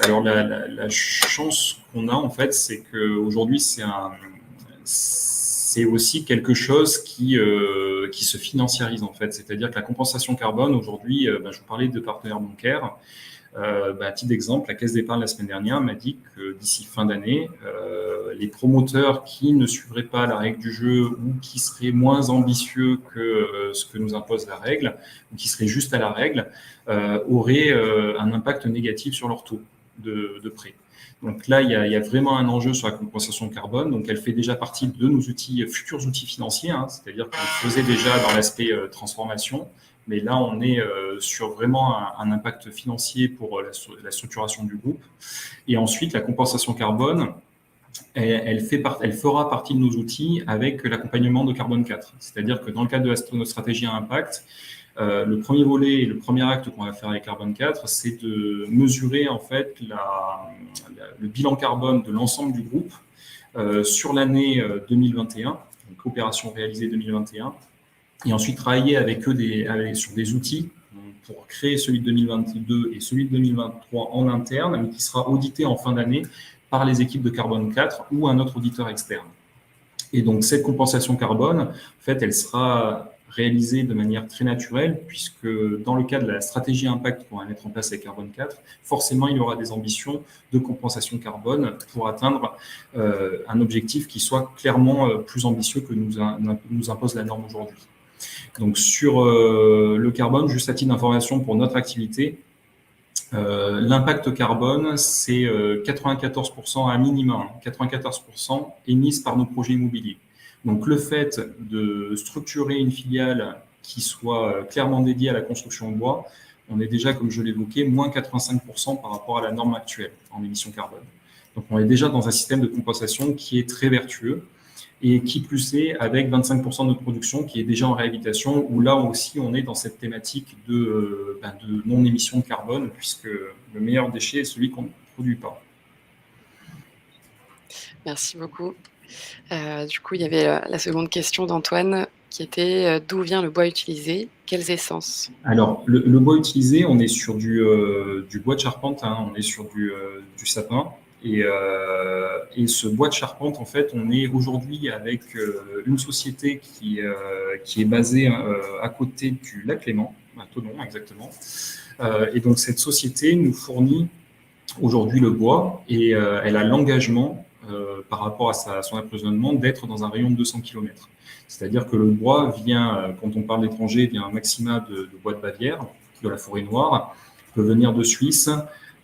alors la chance qu'on a, en fait, c'est qu'aujourd'hui, c'est aussi quelque chose qui se financiarise, en fait. C'est-à-dire que la compensation carbone, aujourd'hui, je vous parlais de partenaires bancaires. À titre d'exemple, la Caisse d'épargne la semaine dernière m'a dit que d'ici fin d'année, les promoteurs qui ne suivraient pas la règle du jeu ou qui seraient moins ambitieux que ce que nous impose la règle, ou qui seraient juste à la règle, auraient un impact négatif sur leur taux de prêt. Donc là, il y a vraiment un enjeu sur la compensation carbone. Donc elle fait déjà partie de nos futurs outils financiers, hein, c'est-à-dire qu'on le faisait déjà dans l'aspect transformation. Mais là, on est sur vraiment un impact financier pour la structuration du groupe. Et ensuite, la compensation carbone, elle fera partie de nos outils avec l'accompagnement de Carbone 4. C'est-à-dire que dans le cadre de notre stratégie à impact, le premier volet et le premier acte qu'on va faire avec Carbone 4, c'est de mesurer en fait le bilan carbone de l'ensemble du groupe sur l'année 2021, donc opération réalisée 2021. Et ensuite travailler avec eux sur des outils pour créer celui de 2022 et celui de 2023 en interne, mais qui sera audité en fin d'année par les équipes de Carbone 4 ou un autre auditeur externe. Et donc cette compensation carbone, en fait, elle sera réalisée de manière très naturelle, puisque dans le cadre de la stratégie impact qu'on va mettre en place avec Carbone 4, forcément, il y aura des ambitions de compensation carbone pour atteindre un objectif qui soit clairement plus ambitieux que nous impose la norme aujourd'hui. Donc sur le carbone, juste à titre d'information pour notre activité, l'impact carbone, c'est 94% à minima, 94% émise par nos projets immobiliers. Donc le fait de structurer une filiale qui soit clairement dédiée à la construction de bois, on est déjà, comme je l'évoquais, moins 85% par rapport à la norme actuelle en émissions carbone. Donc on est déjà dans un système de compensation qui est très vertueux. Et qui plus est, avec 25% de notre production qui est déjà en réhabilitation, où là aussi on est dans cette thématique de non-émission de carbone, puisque le meilleur déchet est celui qu'on ne produit pas. Merci beaucoup. Du coup, il y avait la seconde question d'Antoine. qui était d'où vient le bois utilisé, quelles essences? Alors, le bois utilisé, on est sur du bois de charpente, hein, on est sur du sapin. Et ce bois de charpente, en fait, on est aujourd'hui avec une société qui est basée à côté du lac Léman, à Thonon exactement. Et donc, cette société nous fournit aujourd'hui le bois et elle a l'engagement par rapport à son approvisionnement d'être dans un rayon de 200 km. C'est-à-dire que le bois vient, quand on parle d'étranger, vient un maxima de bois de Bavière, de la forêt noire, peut venir de Suisse,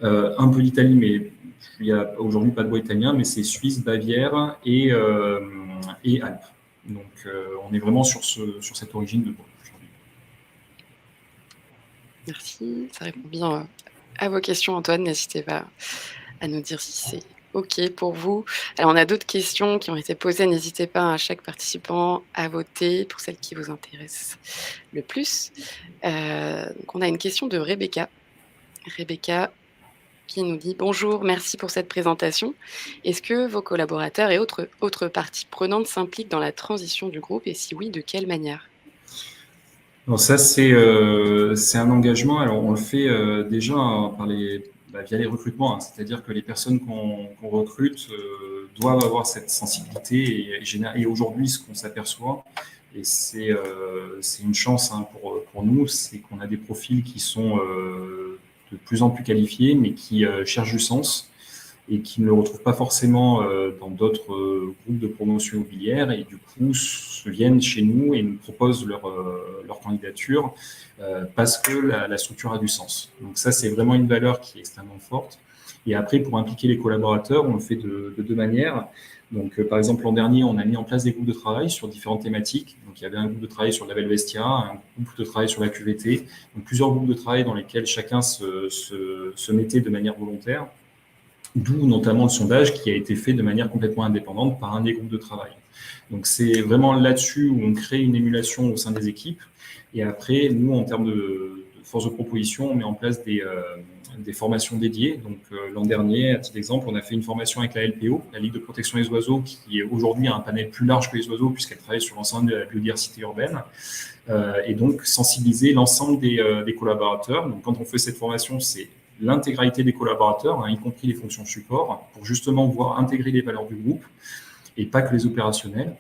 un peu d'Italie, mais il n'y a aujourd'hui pas de bois italien, mais c'est Suisse, Bavière et Alpes. Donc on est vraiment sur cette origine de bois aujourd'hui. Merci, ça répond bien à vos questions, Antoine. N'hésitez pas à nous dire si c'est OK pour vous. Alors, on a d'autres questions qui ont été posées. N'hésitez pas à chaque participant à voter pour celle qui vous intéresse le plus. Donc on a une question de Rebecca. Rebecca qui nous dit: «Bonjour, merci pour cette présentation. Est-ce que vos collaborateurs et autres parties prenantes s'impliquent dans la transition du groupe et si oui, de quelle manière?» Alors ça, c'est un engagement. Alors, on le fait déjà via les recrutements, hein. C'est-à-dire que les personnes qu'on recrute doivent avoir cette sensibilité. Et aujourd'hui, ce qu'on s'aperçoit, et c'est une chance, hein, pour nous, c'est qu'on a des profils qui sont de plus en plus qualifiés, mais qui cherchent du sens et qui ne le retrouvent pas forcément dans d'autres groupes de promotion immobilière et du coup viennent chez nous et nous proposent leur candidature parce que la structure a du sens. Donc ça, c'est vraiment une valeur qui est extrêmement forte. Et après, pour impliquer les collaborateurs, on le fait de deux manières. Donc, par exemple, l'an dernier, on a mis en place des groupes de travail sur différentes thématiques. Donc, il y avait un groupe de travail sur la Belvestia, un groupe de travail sur la QVT, donc plusieurs groupes de travail dans lesquels chacun se mettait de manière volontaire. D'où notamment le sondage qui a été fait de manière complètement indépendante par un des groupes de travail. Donc c'est vraiment là-dessus où on crée une émulation au sein des équipes. Et après, nous, en termes de force de proposition, on met en place des formations dédiées. Donc l'an dernier, à titre d'exemple, on a fait une formation avec la LPO, la Ligue de protection des oiseaux, qui aujourd'hui a un panel plus large que les oiseaux puisqu'elle travaille sur l'ensemble de la biodiversité urbaine. Et donc sensibiliser l'ensemble des collaborateurs. Donc quand on fait cette formation, c'est l'intégralité des collaborateurs, hein, y compris les fonctions support, pour justement voir intégrer les valeurs du groupe et pas que les opérationnels,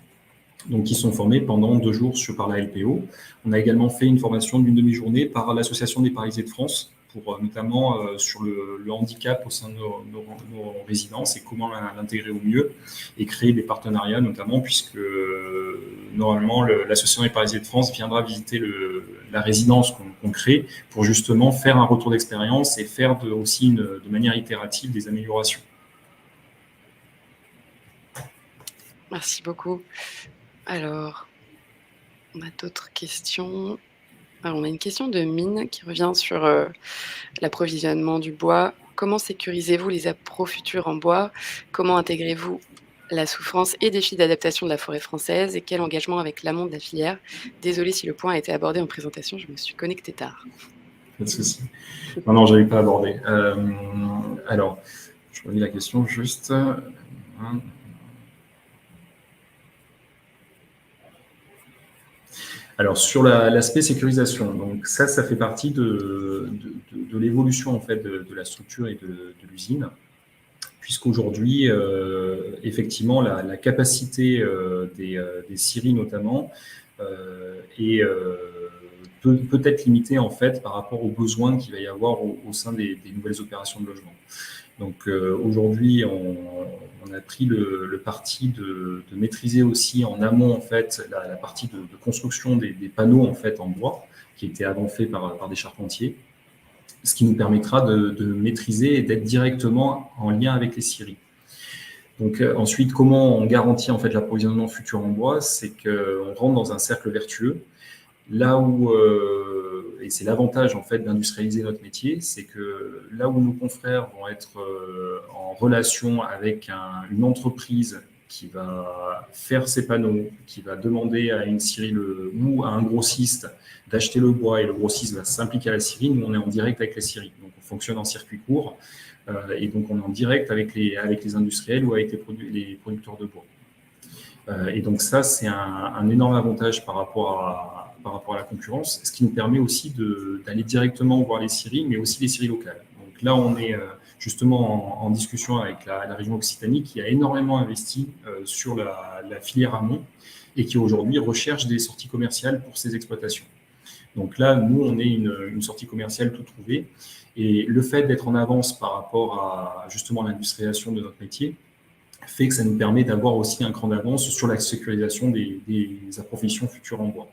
donc qui sont formés pendant 2 jours par la LPO. On a également fait une formation d'une demi-journée par l'Association des Paralysés de France, pour notamment sur le handicap au sein de nos résidences et comment l'intégrer au mieux et créer des partenariats notamment puisque normalement l'Association des Paralysés de France viendra visiter la résidence qu'on crée pour justement faire un retour d'expérience et faire aussi de manière itérative des améliorations. Merci beaucoup. Alors, on a d'autres questions. Alors, on a une question de Mine qui revient sur l'approvisionnement du bois. Comment sécurisez-vous les appros futurs en bois? Comment intégrez-vous la souffrance et défis d'adaptation de la forêt française? Et quel engagement avec l'amont de la filière? Désolée si le point a été abordé en présentation, je me suis connectée tard. Pas de souci. Non, je n'avais pas abordé. Alors, je relis la question juste. Alors, sur l'aspect sécurisation, donc ça fait partie de l'évolution en fait de la structure et de l'usine, puisqu'aujourd'hui, effectivement, la capacité des scieries notamment peut être limitée en fait par rapport aux besoins qu'il va y avoir au sein des nouvelles opérations de logement. Donc aujourd'hui, on a pris le parti de maîtriser aussi en amont en fait la partie de construction des panneaux en fait en bois qui étaient avant faits par des charpentiers, ce qui nous permettra de maîtriser et d'être directement en lien avec les scieries. Donc ensuite, comment on garantit en fait l'approvisionnement futur en bois? C'est qu'on rentre dans un cercle vertueux. Là où, et c'est l'avantage en fait d'industrialiser notre métier, c'est que là où nos confrères vont être en relation avec une entreprise qui va faire ses panneaux, qui va demander à une scierie ou à un grossiste d'acheter le bois et le grossiste va s'impliquer à la scierie, nous on est en direct avec la scierie. Donc on fonctionne en circuit court et donc on est en direct avec les industriels ou avec les producteurs de bois. Et donc ça, c'est un énorme avantage par rapport à la concurrence, ce qui nous permet aussi d'aller directement voir les scieries, mais aussi les scieries locales. Donc là, on est justement en discussion avec la région Occitanie qui a énormément investi sur la filière amont et qui aujourd'hui recherche des sorties commerciales pour ses exploitations. Donc là, nous, on est une sortie commerciale tout trouvée. Et le fait d'être en avance par rapport à justement l'industrialisation de notre métier fait que ça nous permet d'avoir aussi un cran d'avance sur la sécurisation des approvisionnements futurs en bois.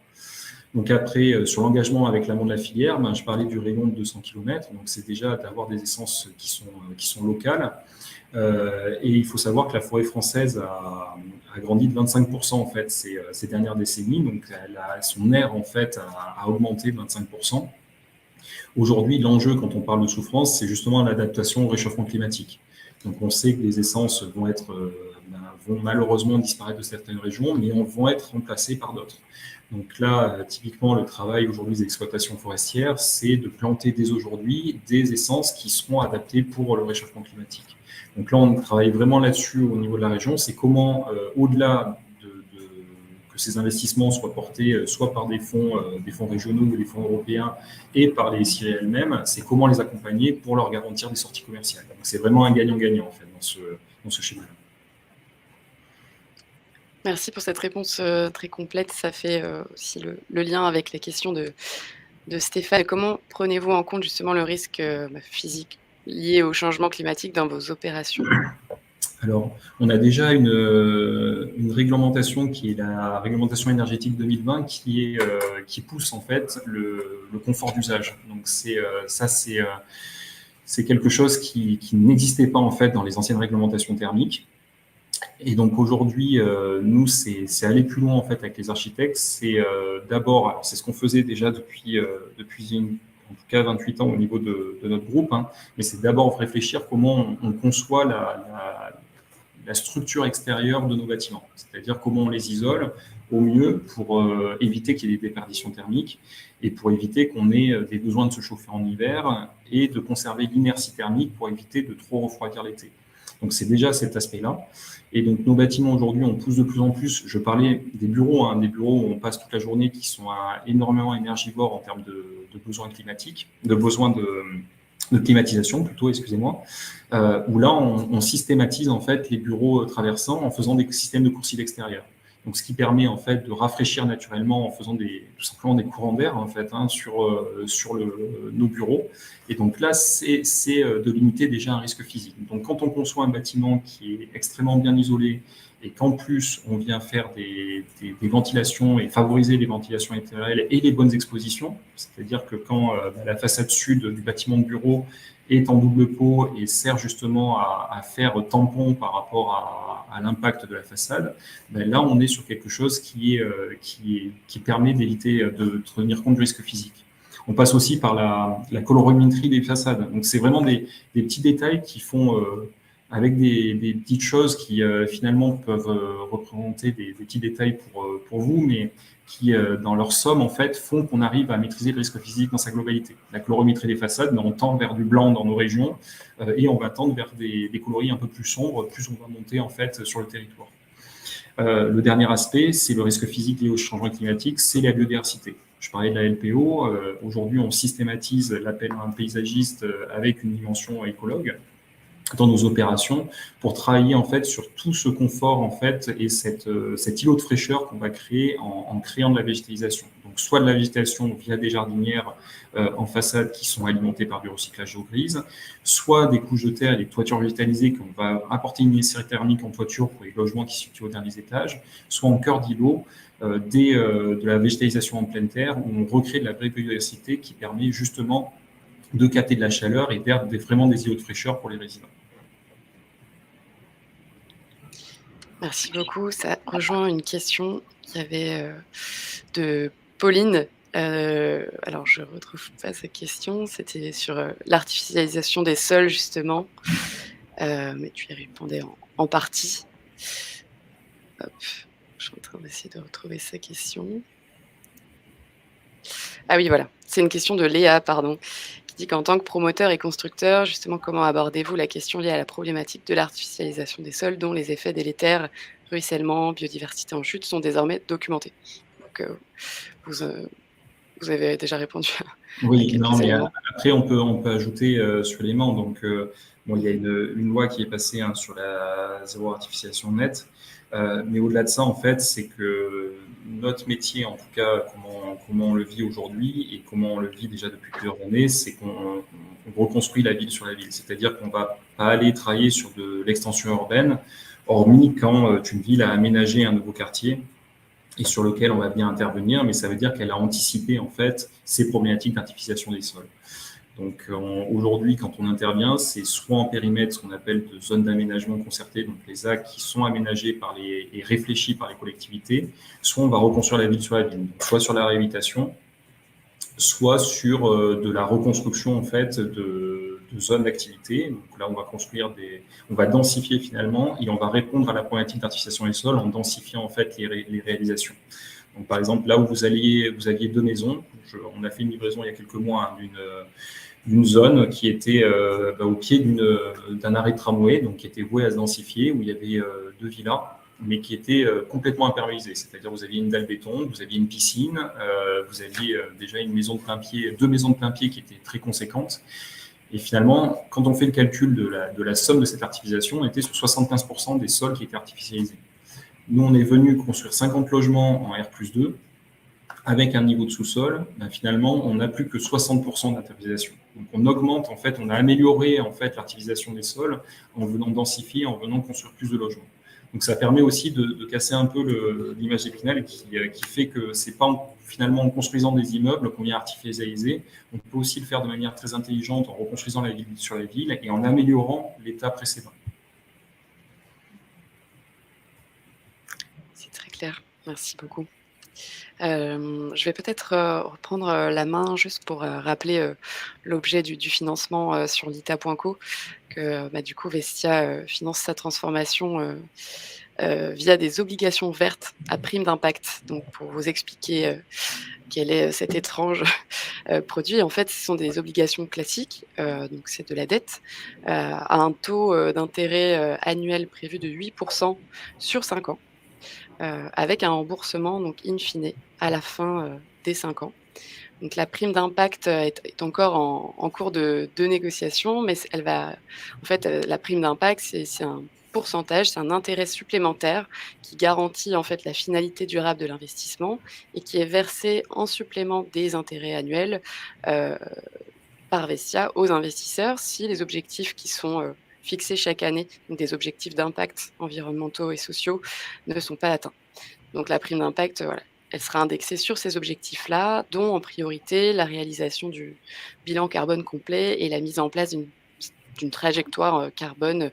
Donc après, sur l'engagement avec l'amont de la filière, je parlais du rayon de 200 km. Donc c'est déjà d'avoir des essences qui sont locales. Et il faut savoir que la forêt française a grandi de 25% en fait ces dernières décennies. Donc son aire en fait a augmenté de 25%. Aujourd'hui, l'enjeu quand on parle de souffrance, c'est justement l'adaptation au réchauffement climatique. Donc on sait que les essences vont malheureusement disparaître de certaines régions, mais vont être remplacées par d'autres. Donc là, typiquement, le travail aujourd'hui des exploitations forestières, c'est de planter dès aujourd'hui des essences qui seront adaptées pour le réchauffement climatique. Donc là, on travaille vraiment là-dessus au niveau de la région. C'est comment, au-delà que ces investissements soient portés soit par des fonds régionaux ou des fonds européens et par les scieries elles-mêmes, c'est comment les accompagner pour leur garantir des sorties commerciales. Donc c'est vraiment un gagnant-gagnant en fait dans ce schéma-là. Merci pour cette réponse très complète. Ça fait aussi le lien avec les questions de Stéphane. Comment prenez-vous en compte justement le risque physique lié au changement climatique dans vos opérations? Alors, on a déjà une réglementation qui est la réglementation énergétique 2020 qui pousse en fait le confort d'usage. Donc c'est quelque chose qui n'existait pas en fait dans les anciennes réglementations thermiques. Et donc aujourd'hui, nous, c'est aller plus loin en fait avec les architectes. C'est d'abord, c'est ce qu'on faisait déjà depuis en tout cas 28 ans au niveau de notre groupe, hein, mais c'est d'abord réfléchir comment on conçoit la structure extérieure de nos bâtiments, c'est-à-dire comment on les isole au mieux pour éviter qu'il y ait des déperditions thermiques et pour éviter qu'on ait des besoins de se chauffer en hiver et de conserver l'inertie thermique pour éviter de trop refroidir l'été. Donc c'est déjà cet aspect-là. Et donc nos bâtiments aujourd'hui, on pousse de plus en plus. Je parlais des bureaux où on passe toute la journée, qui sont énormément énergivores en termes de besoins climatiques, de besoins de climatisation plutôt, excusez-moi, où là on systématise en fait les bureaux traversants en faisant des systèmes de coursives extérieures. Donc ce qui permet en fait de rafraîchir naturellement en faisant tout simplement des courants d'air en fait sur nos bureaux. Et donc là c'est de limiter déjà un risque physique. Donc quand on conçoit un bâtiment qui est extrêmement bien isolé et qu'en plus on vient faire des ventilations et favoriser les ventilations intérieures et les bonnes expositions, c'est-à-dire que quand la façade sud du bâtiment de bureau est en double pot et sert justement à faire tampon par rapport à l'impact de la façade, là on est sur quelque chose qui permet d'éviter de tenir compte du risque physique. On passe aussi par la colorimétrie des façades. Donc c'est vraiment des petits détails qui font avec des petites choses qui finalement peuvent représenter des petits détails pour vous, mais qui, dans leur somme, en fait, font qu'on arrive à maîtriser le risque physique dans sa globalité. La colorimétrie des façades, on tend vers du blanc dans nos régions et on va tendre vers des coloris un peu plus sombres, plus on va monter en fait sur le territoire. Le dernier aspect, c'est le risque physique lié au changement climatique, c'est la biodiversité. Je parlais de la LPO. Aujourd'hui, on systématise l'appel à un paysagiste avec une dimension écologue dans nos opérations pour travailler en fait sur tout ce confort en fait et cet îlot de fraîcheur qu'on va créer en créant de la végétalisation. Donc soit de la végétation via des jardinières en façade qui sont alimentées par du recyclage d'eau grise, soit des couches de terre et des toitures végétalisées qu'on va apporter une initiative thermique en toiture pour les logements qui se situent aux derniers étages, soit en cœur d'îlot de la végétalisation en pleine terre où on recrée de la vraie biodiversité qui permet justement de capter de la chaleur et vraiment des îlots de fraîcheur pour les résidents. Merci beaucoup. Ça rejoint une question qu'il y avait de Pauline. Alors, je ne retrouve pas sa question. C'était sur l'artificialisation des sols, justement. Mais tu y répondais en partie. Hop, je suis en train d'essayer de retrouver sa question. Ah oui, voilà. C'est une question de Léa, pardon, qui dit qu'en tant que promoteur et constructeur, justement, comment abordez-vous la question liée à la problématique de l'artificialisation des sols, dont les effets délétères, ruissellement, biodiversité en chute, sont désormais documentés? Donc, vous avez déjà répondu à Oui, non, quelques mais éléments. après, on peut ajouter sur l'élément. Donc, bon, il y a une loi qui est passée sur la zéro artificialisation nette. Mais au-delà de ça, en fait, c'est que notre métier, en tout cas, comment on le vit aujourd'hui et comment on le vit déjà depuis plusieurs années, c'est qu'on reconstruit la ville sur la ville. C'est-à-dire qu'on va pas aller travailler sur de l'extension urbaine, hormis quand une ville a aménagé un nouveau quartier et sur lequel on va bien intervenir, mais ça veut dire qu'elle a anticipé en fait ces problématiques d'artificialisation des sols. Donc aujourd'hui, quand on intervient, c'est soit en périmètre, ce qu'on appelle de zones d'aménagement concertées, donc les actes qui sont aménagés et réfléchis par les collectivités, soit on va reconstruire la ville sur la ville, donc soit sur la réhabilitation, soit sur de la reconstruction en fait de zones d'activité. Donc là, on va densifier finalement et on va répondre à la problématique d'artificialisation des sols en densifiant en fait les réalisations. Donc par exemple, là où vous aviez 2 maisons, on a fait une livraison il y a quelques mois d'une zone qui était au pied d'un arrêt de tramway, donc qui était voué à se densifier, où il y avait 2 villas, mais qui étaient complètement imperméabilisées. C'est-à-dire vous aviez une dalle béton, vous aviez une piscine, vous aviez déjà une maison de plain-pied, 2 maisons de plain-pied qui étaient très conséquentes. Et finalement, quand on fait le calcul de la somme de cette artificialisation, on était sur 75% des sols qui étaient artificialisés. Nous, on est venu construire 50 logements en R+2, avec un niveau de sous-sol, finalement, on n'a plus que 60% d'artificialisation. Donc, on augmente, en fait, on a amélioré, en fait, l'artificialisation des sols en venant densifier, en venant construire plus de logements. Donc, ça permet aussi de casser un peu l'image d'Épinal qui fait que c'est pas finalement en construisant des immeubles qu'on vient artificialiser. On peut aussi le faire de manière très intelligente en reconstruisant la ville sur la ville et en améliorant l'état précédent. C'est très clair. Merci beaucoup. Je vais peut-être reprendre la main juste pour rappeler l'objet du financement sur l'ITA.co, que du coup Vestia finance sa transformation via des obligations vertes à prime d'impact. Donc pour vous expliquer quel est cet étrange produit, en fait ce sont des obligations classiques, donc c'est de la dette à un taux d'intérêt annuel prévu de 8% sur 5 ans. Avec un remboursement donc in fine à la fin des 5 ans. Donc la prime d'impact est encore en cours de négociation, mais elle va en fait, la prime d'impact, c'est un pourcentage, c'est un intérêt supplémentaire qui garantit en fait la finalité durable de l'investissement et qui est versé en supplément des intérêts annuels, heu, par Vestia aux investisseurs si les objectifs qui sont fixés chaque année, donc des objectifs d'impact environnementaux et sociaux, ne sont pas atteints. Donc la prime d'impact, voilà, elle sera indexée sur ces objectifs-là, dont en priorité la réalisation du bilan carbone complet et la mise en place d'une trajectoire carbone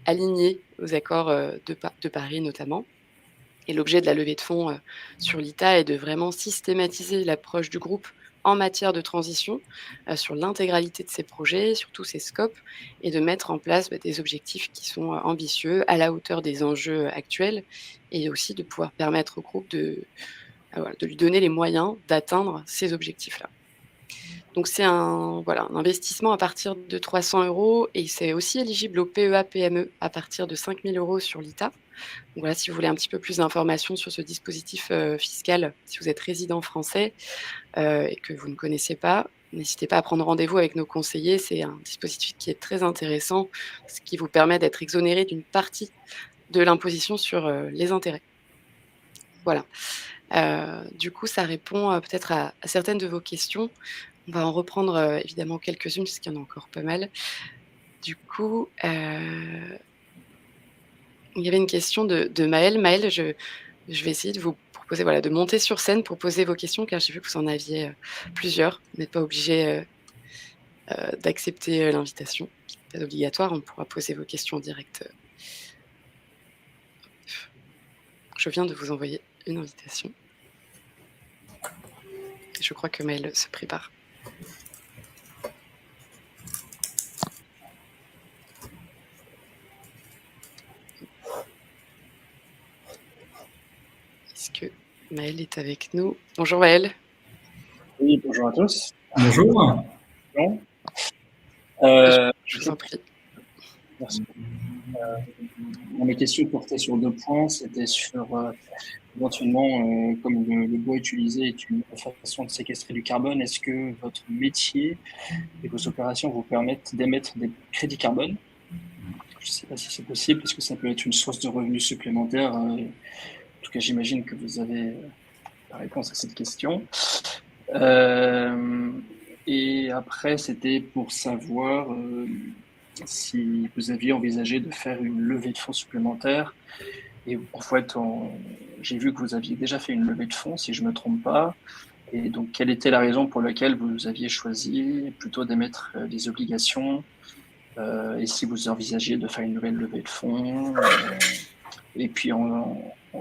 alignée aux accords de Paris notamment. Et l'objet de la levée de fonds sur l'ITA est de vraiment systématiser l'approche du groupe en matière de transition sur l'intégralité de ses projets, sur tous ses scopes, et de mettre en place des objectifs qui sont ambitieux, à la hauteur des enjeux actuels, et aussi de pouvoir permettre au groupe voilà, de lui donner les moyens d'atteindre ces objectifs-là. Donc c'est un investissement à partir de 300 € et c'est aussi éligible au PEA-PME à partir de 5 000 € sur l'ITA. Donc voilà, si vous voulez un petit peu plus d'informations sur ce dispositif fiscal, si vous êtes résident français et que vous ne connaissez pas, n'hésitez pas à prendre rendez-vous avec nos conseillers. C'est un dispositif qui est très intéressant, ce qui vous permet d'être exonéré d'une partie de l'imposition sur les intérêts. Voilà. Du coup, ça répond peut-être à certaines de vos questions. On va en reprendre évidemment quelques-unes, puisqu'il y en a encore pas mal. Du coup, il y avait une question de Maëlle. Maëlle, je vais essayer de vous proposer, voilà, de monter sur scène pour poser vos questions, car j'ai vu que vous en aviez plusieurs. Vous n'êtes pas obligé d'accepter l'invitation. C'est pas obligatoire, on pourra poser vos questions en direct. Je viens de vous envoyer une invitation. Et je crois que Maëlle se prépare. Est-ce que Maëlle est avec nous? Bonjour Maëlle. Oui, bonjour à tous. Bonjour. Bon. Je vous en prie. Merci. Mes questions portaient sur 2 points. C'était sur éventuellement, comme le bois utilisé est une façon de séquestrer du carbone, est-ce que votre métier et vos opérations vous permettent d'émettre des crédits carbone? Je ne sais pas si c'est possible, parce que ça peut être une source de revenus supplémentaires. En tout cas, j'imagine que vous avez la réponse à cette question. Et après, c'était pour savoir si vous aviez envisagé de faire une levée de fonds supplémentaire. Et en fait, j'ai vu que vous aviez déjà fait une levée de fonds, si je ne me trompe pas. Et donc, quelle était la raison pour laquelle vous aviez choisi plutôt d'émettre des obligations et si vous envisagiez de faire une nouvelle levée de fonds et puis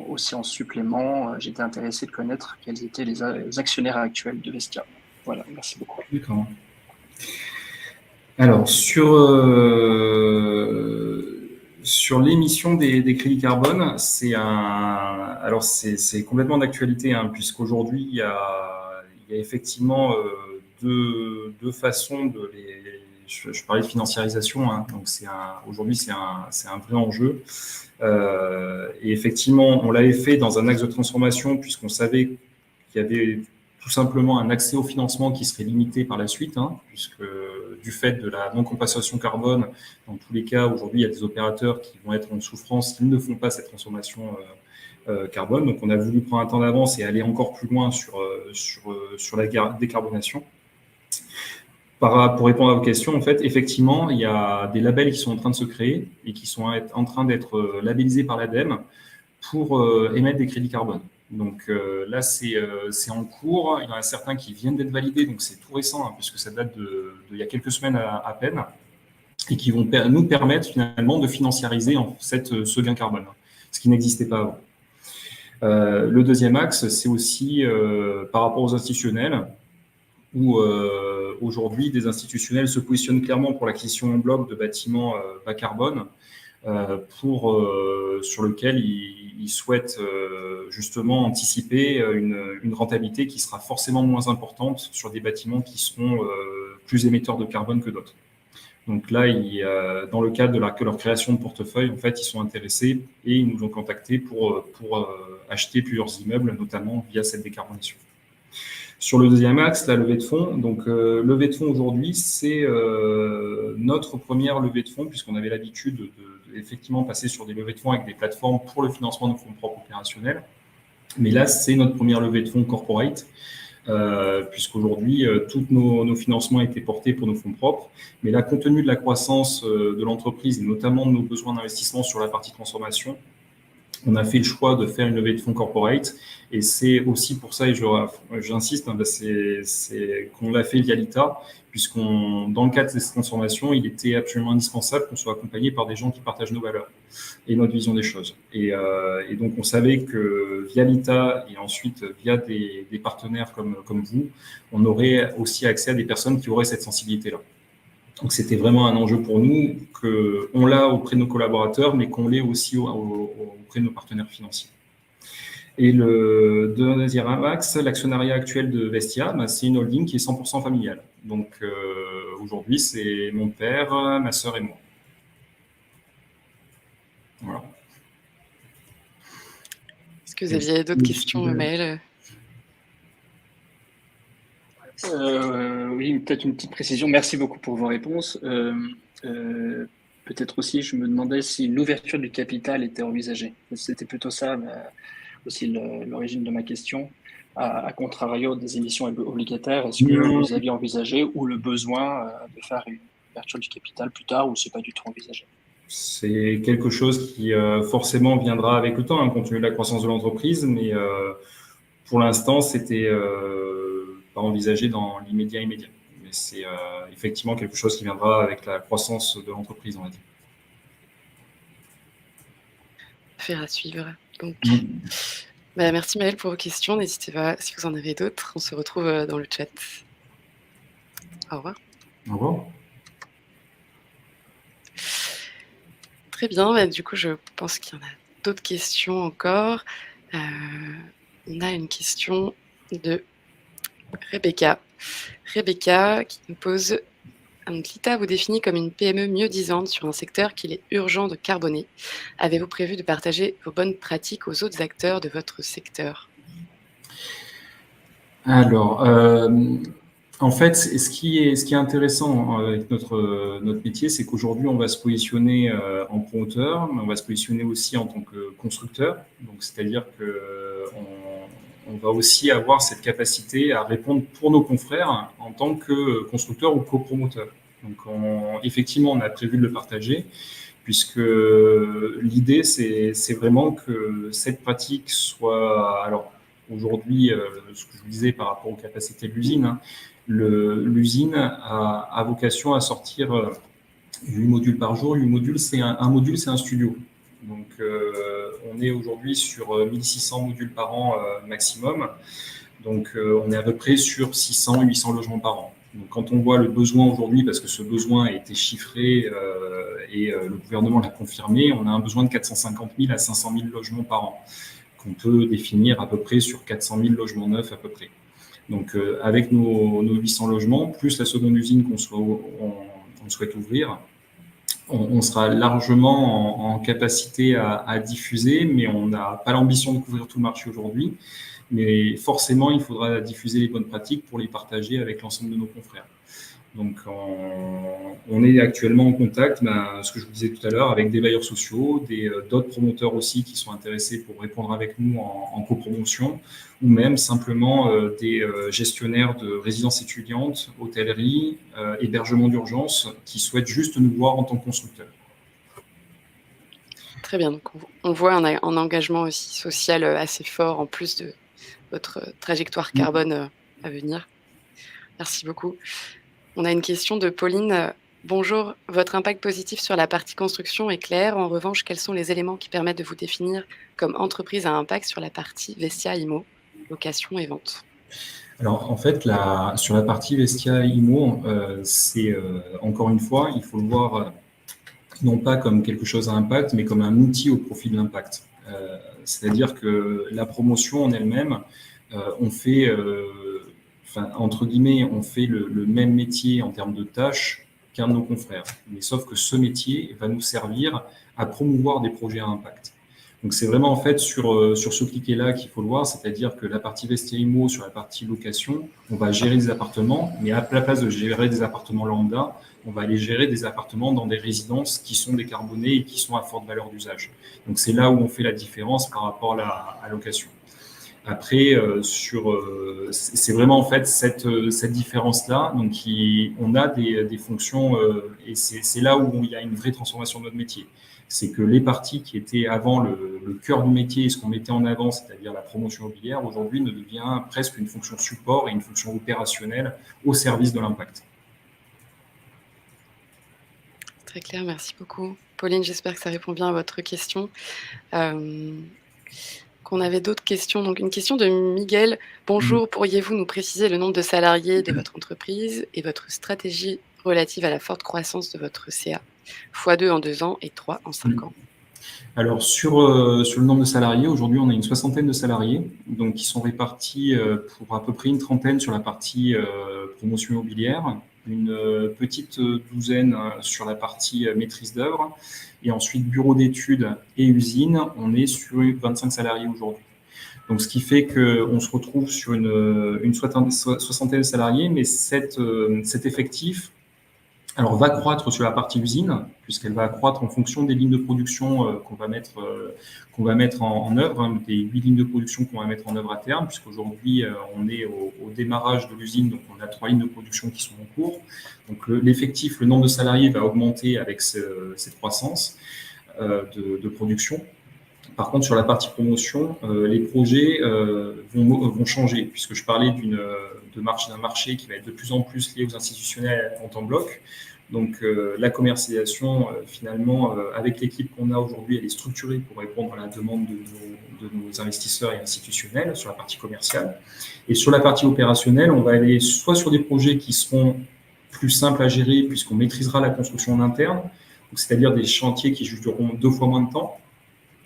aussi en supplément, j'étais intéressé de connaître quels étaient les actionnaires actuels de Vestia. Voilà, merci beaucoup. D'accord. Alors, sur l'émission des crédits carbone, c'est complètement d'actualité, hein, puisqu'aujourd'hui, il y a effectivement deux façons de les. Je parlais de financiarisation, hein, donc aujourd'hui, c'est un vrai enjeu. Et effectivement, on l'avait fait dans un axe de transformation, puisqu'on savait qu'il y avait tout simplement un accès au financement qui serait limité par la suite, hein, puisque du fait de la non-compensation carbone, dans tous les cas, aujourd'hui, il y a des opérateurs qui vont être en souffrance s'ils ne font pas cette transformation carbone. Donc, on a voulu prendre un temps d'avance et aller encore plus loin sur la décarbonation. Pour répondre à vos questions, en fait, effectivement, il y a des labels qui sont en train de se créer et qui sont en train d'être labellisés par l'ADEME pour émettre des crédits carbone. Donc là, c'est en cours. Il y en a certains qui viennent d'être validés, donc c'est tout récent, hein, puisque ça date il y a quelques semaines à peine, et qui vont nous permettre finalement de financiariser ce gain carbone, ce qui n'existait pas avant. Le deuxième axe, c'est aussi par rapport aux institutionnels, où aujourd'hui, des institutionnels se positionnent clairement pour l'acquisition en bloc de bâtiments bas carbone, sur lequel ils souhaitent justement anticiper une rentabilité qui sera forcément moins importante sur des bâtiments qui seront plus émetteurs de carbone que d'autres. Donc là, dans le cadre de leur création de portefeuille, en fait, ils sont intéressés et ils nous ont contactés pour acheter plusieurs immeubles, notamment via cette décarbonation. Sur le deuxième axe, la levée de fonds. Donc, levée de fonds aujourd'hui, c'est notre première levée de fonds, puisqu'on avait l'habitude de effectivement passer sur des levées de fonds avec des plateformes pour le financement de nos fonds propres opérationnels. Mais là, c'est notre première levée de fonds corporate, puisqu'aujourd'hui, tous nos financements étaient portés pour nos fonds propres. Mais là, compte tenu de la croissance de l'entreprise, et notamment de nos besoins d'investissement sur la partie transformation, on a fait le choix de faire une levée de fonds corporate. Et c'est aussi pour ça, et j'insiste, hein, c'est qu'on l'a fait via l'ITA, dans le cadre de cette transformation, il était absolument indispensable qu'on soit accompagné par des gens qui partagent nos valeurs et notre vision des choses. Et donc, on savait que via l'ITA et ensuite via des partenaires comme vous, on aurait aussi accès à des personnes qui auraient cette sensibilité-là. Donc, c'était vraiment un enjeu pour nous, qu'on l'a auprès de nos collaborateurs, mais qu'on l'ait aussi auprès de nos partenaires financiers. Et le deuxième axe, l'actionnariat actuel de Vestia, c'est une holding qui est 100% familiale. Donc, aujourd'hui, c'est mon père, ma sœur et moi. Voilà. Est-ce que vous aviez d'autres questions, Maël ? Oui, peut-être une petite précision. Merci beaucoup pour vos réponses. Peut-être aussi, je me demandais si une ouverture du capital était envisagée. C'était plutôt ça aussi l'origine de ma question. À contrario des émissions obligataires, est-ce que vous aviez envisagé ou le besoin de faire une ouverture du capital plus tard ou c'est pas du tout envisagé? C'est quelque chose qui forcément viendra avec le temps, hein, compte tenu de la croissance de l'entreprise, mais pour l'instant, c'était pas envisagé dans l'immédiat immédiat. Mais c'est effectivement quelque chose qui viendra avec la croissance de l'entreprise, on va dire. Faire à suivre. Donc, merci Maël pour vos questions. N'hésitez pas si vous en avez d'autres. On se retrouve dans le chat. Au revoir. Au revoir. Très bien. Du coup, je pense qu'il y en a d'autres questions encore. On a une question de Rebecca. Rebecca qui nous pose L'ITA vous définit comme une PME mieux-disante sur un secteur qu'il est urgent de carboner. Avez-vous prévu de partager vos bonnes pratiques aux autres acteurs de votre secteur? Alors, en fait, ce qui est intéressant avec notre métier, c'est qu'aujourd'hui, on va se positionner en promoteur, mais on va se positionner aussi en tant que constructeur. Donc, c'est-à-dire que on va aussi avoir cette capacité à répondre pour nos confrères en tant que constructeur ou copromoteur. Donc, effectivement, on a prévu de le partager, puisque l'idée, c'est vraiment que cette pratique soit... Alors, aujourd'hui, ce que je vous disais par rapport aux capacités de l'usine, hein, l'usine a vocation à sortir 8 modules par jour. 8 modules, un module, c'est un studio. Donc, on est aujourd'hui sur 1600 modules par an maximum. Donc, on est à peu près sur 600-800 logements par an. Donc, quand on voit le besoin aujourd'hui, parce que ce besoin a été chiffré et le gouvernement l'a confirmé, on a un besoin de 450 000 à 500 000 logements par an, qu'on peut définir à peu près sur 400 000 logements neufs à peu près. Donc, avec nos 800 logements, plus la seconde usine qu'on souhaite ouvrir, on sera largement en capacité à diffuser, mais on n'a pas l'ambition de couvrir tout le marché aujourd'hui. Mais forcément, il faudra diffuser les bonnes pratiques pour les partager avec l'ensemble de nos confrères. Donc, on est actuellement en contact, ce que je vous disais tout à l'heure, avec des bailleurs sociaux, d'autres promoteurs aussi qui sont intéressés pour répondre avec nous en copromotion, ou même simplement des gestionnaires de résidences étudiantes, hôtellerie, hébergement d'urgence, qui souhaitent juste nous voir en tant que constructeurs. Très bien, donc on voit un engagement aussi social assez fort en plus de votre trajectoire carbone à venir. Merci beaucoup. On a une question de Pauline. Bonjour, votre impact positif sur la partie construction est clair. En revanche, quels sont les éléments qui permettent de vous définir comme entreprise à impact sur la partie Vestia IMO, location et vente? Alors, en fait, sur la partie Vestia IMO, c'est encore une fois, il faut le voir non pas comme quelque chose à impact, mais comme un outil au profit de l'impact. C'est-à-dire que la promotion en elle-même, on fait, entre guillemets, on fait le même métier en termes de tâches qu'un de nos confrères. Mais sauf que ce métier va nous servir à promouvoir des projets à impact. Donc, c'est vraiment en fait sur ce cliquet-là qu'il faut le voir, c'est-à-dire que la partie Vestia IMO, sur la partie location, on va gérer des appartements, mais à la place de gérer des appartements lambda, on va aller gérer des appartements dans des résidences qui sont décarbonées et qui sont à forte valeur d'usage. Donc, c'est là où on fait la différence par rapport à la location. Après, c'est vraiment en fait cette différence-là. Donc, on a des fonctions et c'est là où il y a une vraie transformation de notre métier. C'est que les parties qui étaient avant le cœur du métier et ce qu'on mettait en avant, c'est-à-dire la promotion immobilière, aujourd'hui ne devient presque une fonction support et une fonction opérationnelle au service de l'impact. Très clair, merci beaucoup. Pauline, j'espère que ça répond bien à votre question. Qu'on avait d'autres questions. Donc, une question de Miguel. Bonjour, pourriez-vous nous préciser le nombre de salariés de votre entreprise et votre stratégie relative à la forte croissance de votre CA? x2 en 2 ans et 3 en 5 ans. Alors, sur le nombre de salariés, aujourd'hui, on a une 60aine de salariés, donc qui sont répartis pour à peu près une trentaine sur la partie promotion immobilière, une petite douzaine sur la partie maîtrise d'œuvre, et ensuite bureau d'études et usine, on est sur 25 salariés aujourd'hui. Donc, ce qui fait qu'on se retrouve sur une soixantaine de salariés, mais cet effectif va croître sur la partie usine, puisqu'elle va croître en fonction des lignes de production qu'on va mettre en œuvre, des 8 lignes de production qu'on va mettre en œuvre à terme, puisqu'aujourd'hui, on est au démarrage de l'usine, donc on a 3 lignes de production qui sont en cours. Donc, l'effectif, le nombre de salariés va augmenter avec cette croissance de production. Par contre, sur la partie promotion, les projets vont changer, puisque je parlais d'un marché qui va être de plus en plus lié aux institutionnels en temps bloc. Donc, la commercialisation, finalement, avec l'équipe qu'on a aujourd'hui, elle est structurée pour répondre à la demande de nos investisseurs et institutionnels sur la partie commerciale. Et sur la partie opérationnelle, on va aller soit sur des projets qui seront plus simples à gérer, puisqu'on maîtrisera la construction en interne, c'est-à-dire des chantiers qui dureront 2 fois moins de temps.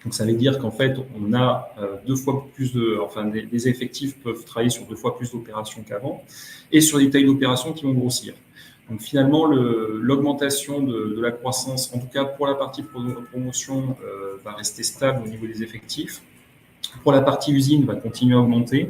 Donc, ça veut dire qu'en fait, on a 2 fois plus des effectifs peuvent travailler sur 2 fois plus d'opérations qu'avant et sur des tailles d'opérations qui vont grossir. Donc finalement, l'augmentation de la croissance, en tout cas pour la partie promotion, va rester stable au niveau des effectifs. Pour la partie usine, va continuer à augmenter.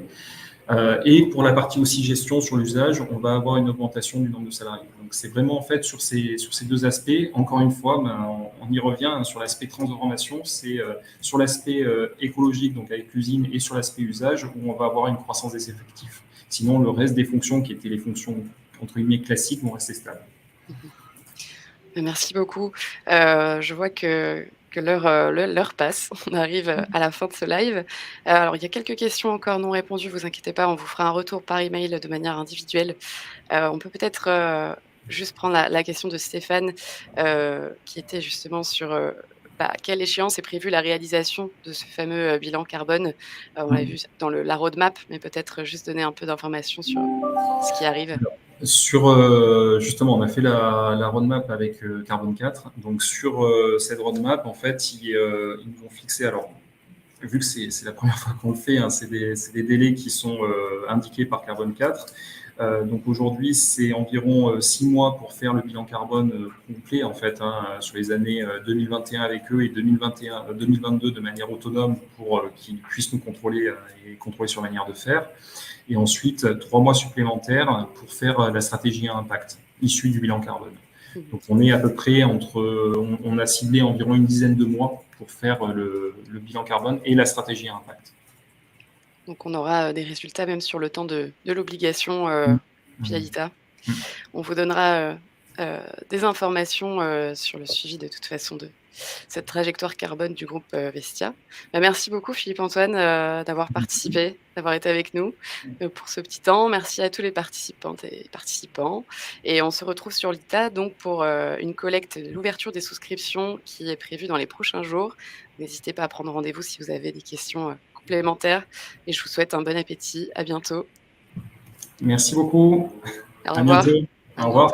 Et pour la partie aussi gestion sur l'usage, on va avoir une augmentation du nombre de salariés. Donc c'est vraiment en fait sur ces deux aspects. Encore une fois, on y revient hein, sur l'aspect transformation, c'est sur l'aspect écologique, donc avec l'usine, et sur l'aspect usage, où on va avoir une croissance des effectifs. Sinon, le reste des fonctions, qui étaient les fonctions entre guillemets classiques, vont rester stables. Merci beaucoup. Je vois que l'heure passe. On arrive à la fin de ce live. Alors, il y a quelques questions encore non répondues. Vous inquiétez pas, on vous fera un retour par email de manière individuelle. On peut peut-être juste prendre la question de Stéphane, qui était justement sur à quelle échéance est prévue la réalisation de ce fameux bilan carbone. On l'a vu dans la roadmap, mais peut-être juste donner un peu d'informations sur ce qui arrive. Justement, on a fait la roadmap avec Carbone 4. Donc, sur cette roadmap, en fait, ils nous ont fixé, alors, vu que c'est la première fois qu'on le fait, hein, c'est des délais qui sont indiqués par Carbone 4. Donc, aujourd'hui, c'est environ 6 mois pour faire le bilan carbone complet, en fait, hein, sur les années 2021 avec eux et 2022 de manière autonome pour qu'ils puissent nous contrôler et contrôler sur la manière de faire. Et ensuite 3 mois supplémentaires pour faire la stratégie à impact issue du bilan carbone. Donc on est à peu près on a ciblé environ une dizaine de mois pour faire le bilan carbone et la stratégie à impact. Donc on aura des résultats même sur le temps de l'obligation via l'ITA. On vous donnera des informations sur le suivi de toute façon de cette trajectoire carbone du groupe Vestia. Merci beaucoup Philippe-Antoine d'avoir participé, d'avoir été avec nous pour ce petit temps. Merci à tous les participantes et participants. Et on se retrouve sur l'ITA donc pour une collecte, l'ouverture des souscriptions qui est prévue dans les prochains jours. N'hésitez pas à prendre rendez-vous si vous avez des questions complémentaires. Et je vous souhaite un bon appétit. À bientôt. Merci beaucoup. Au À revoir. bientôt. Au revoir.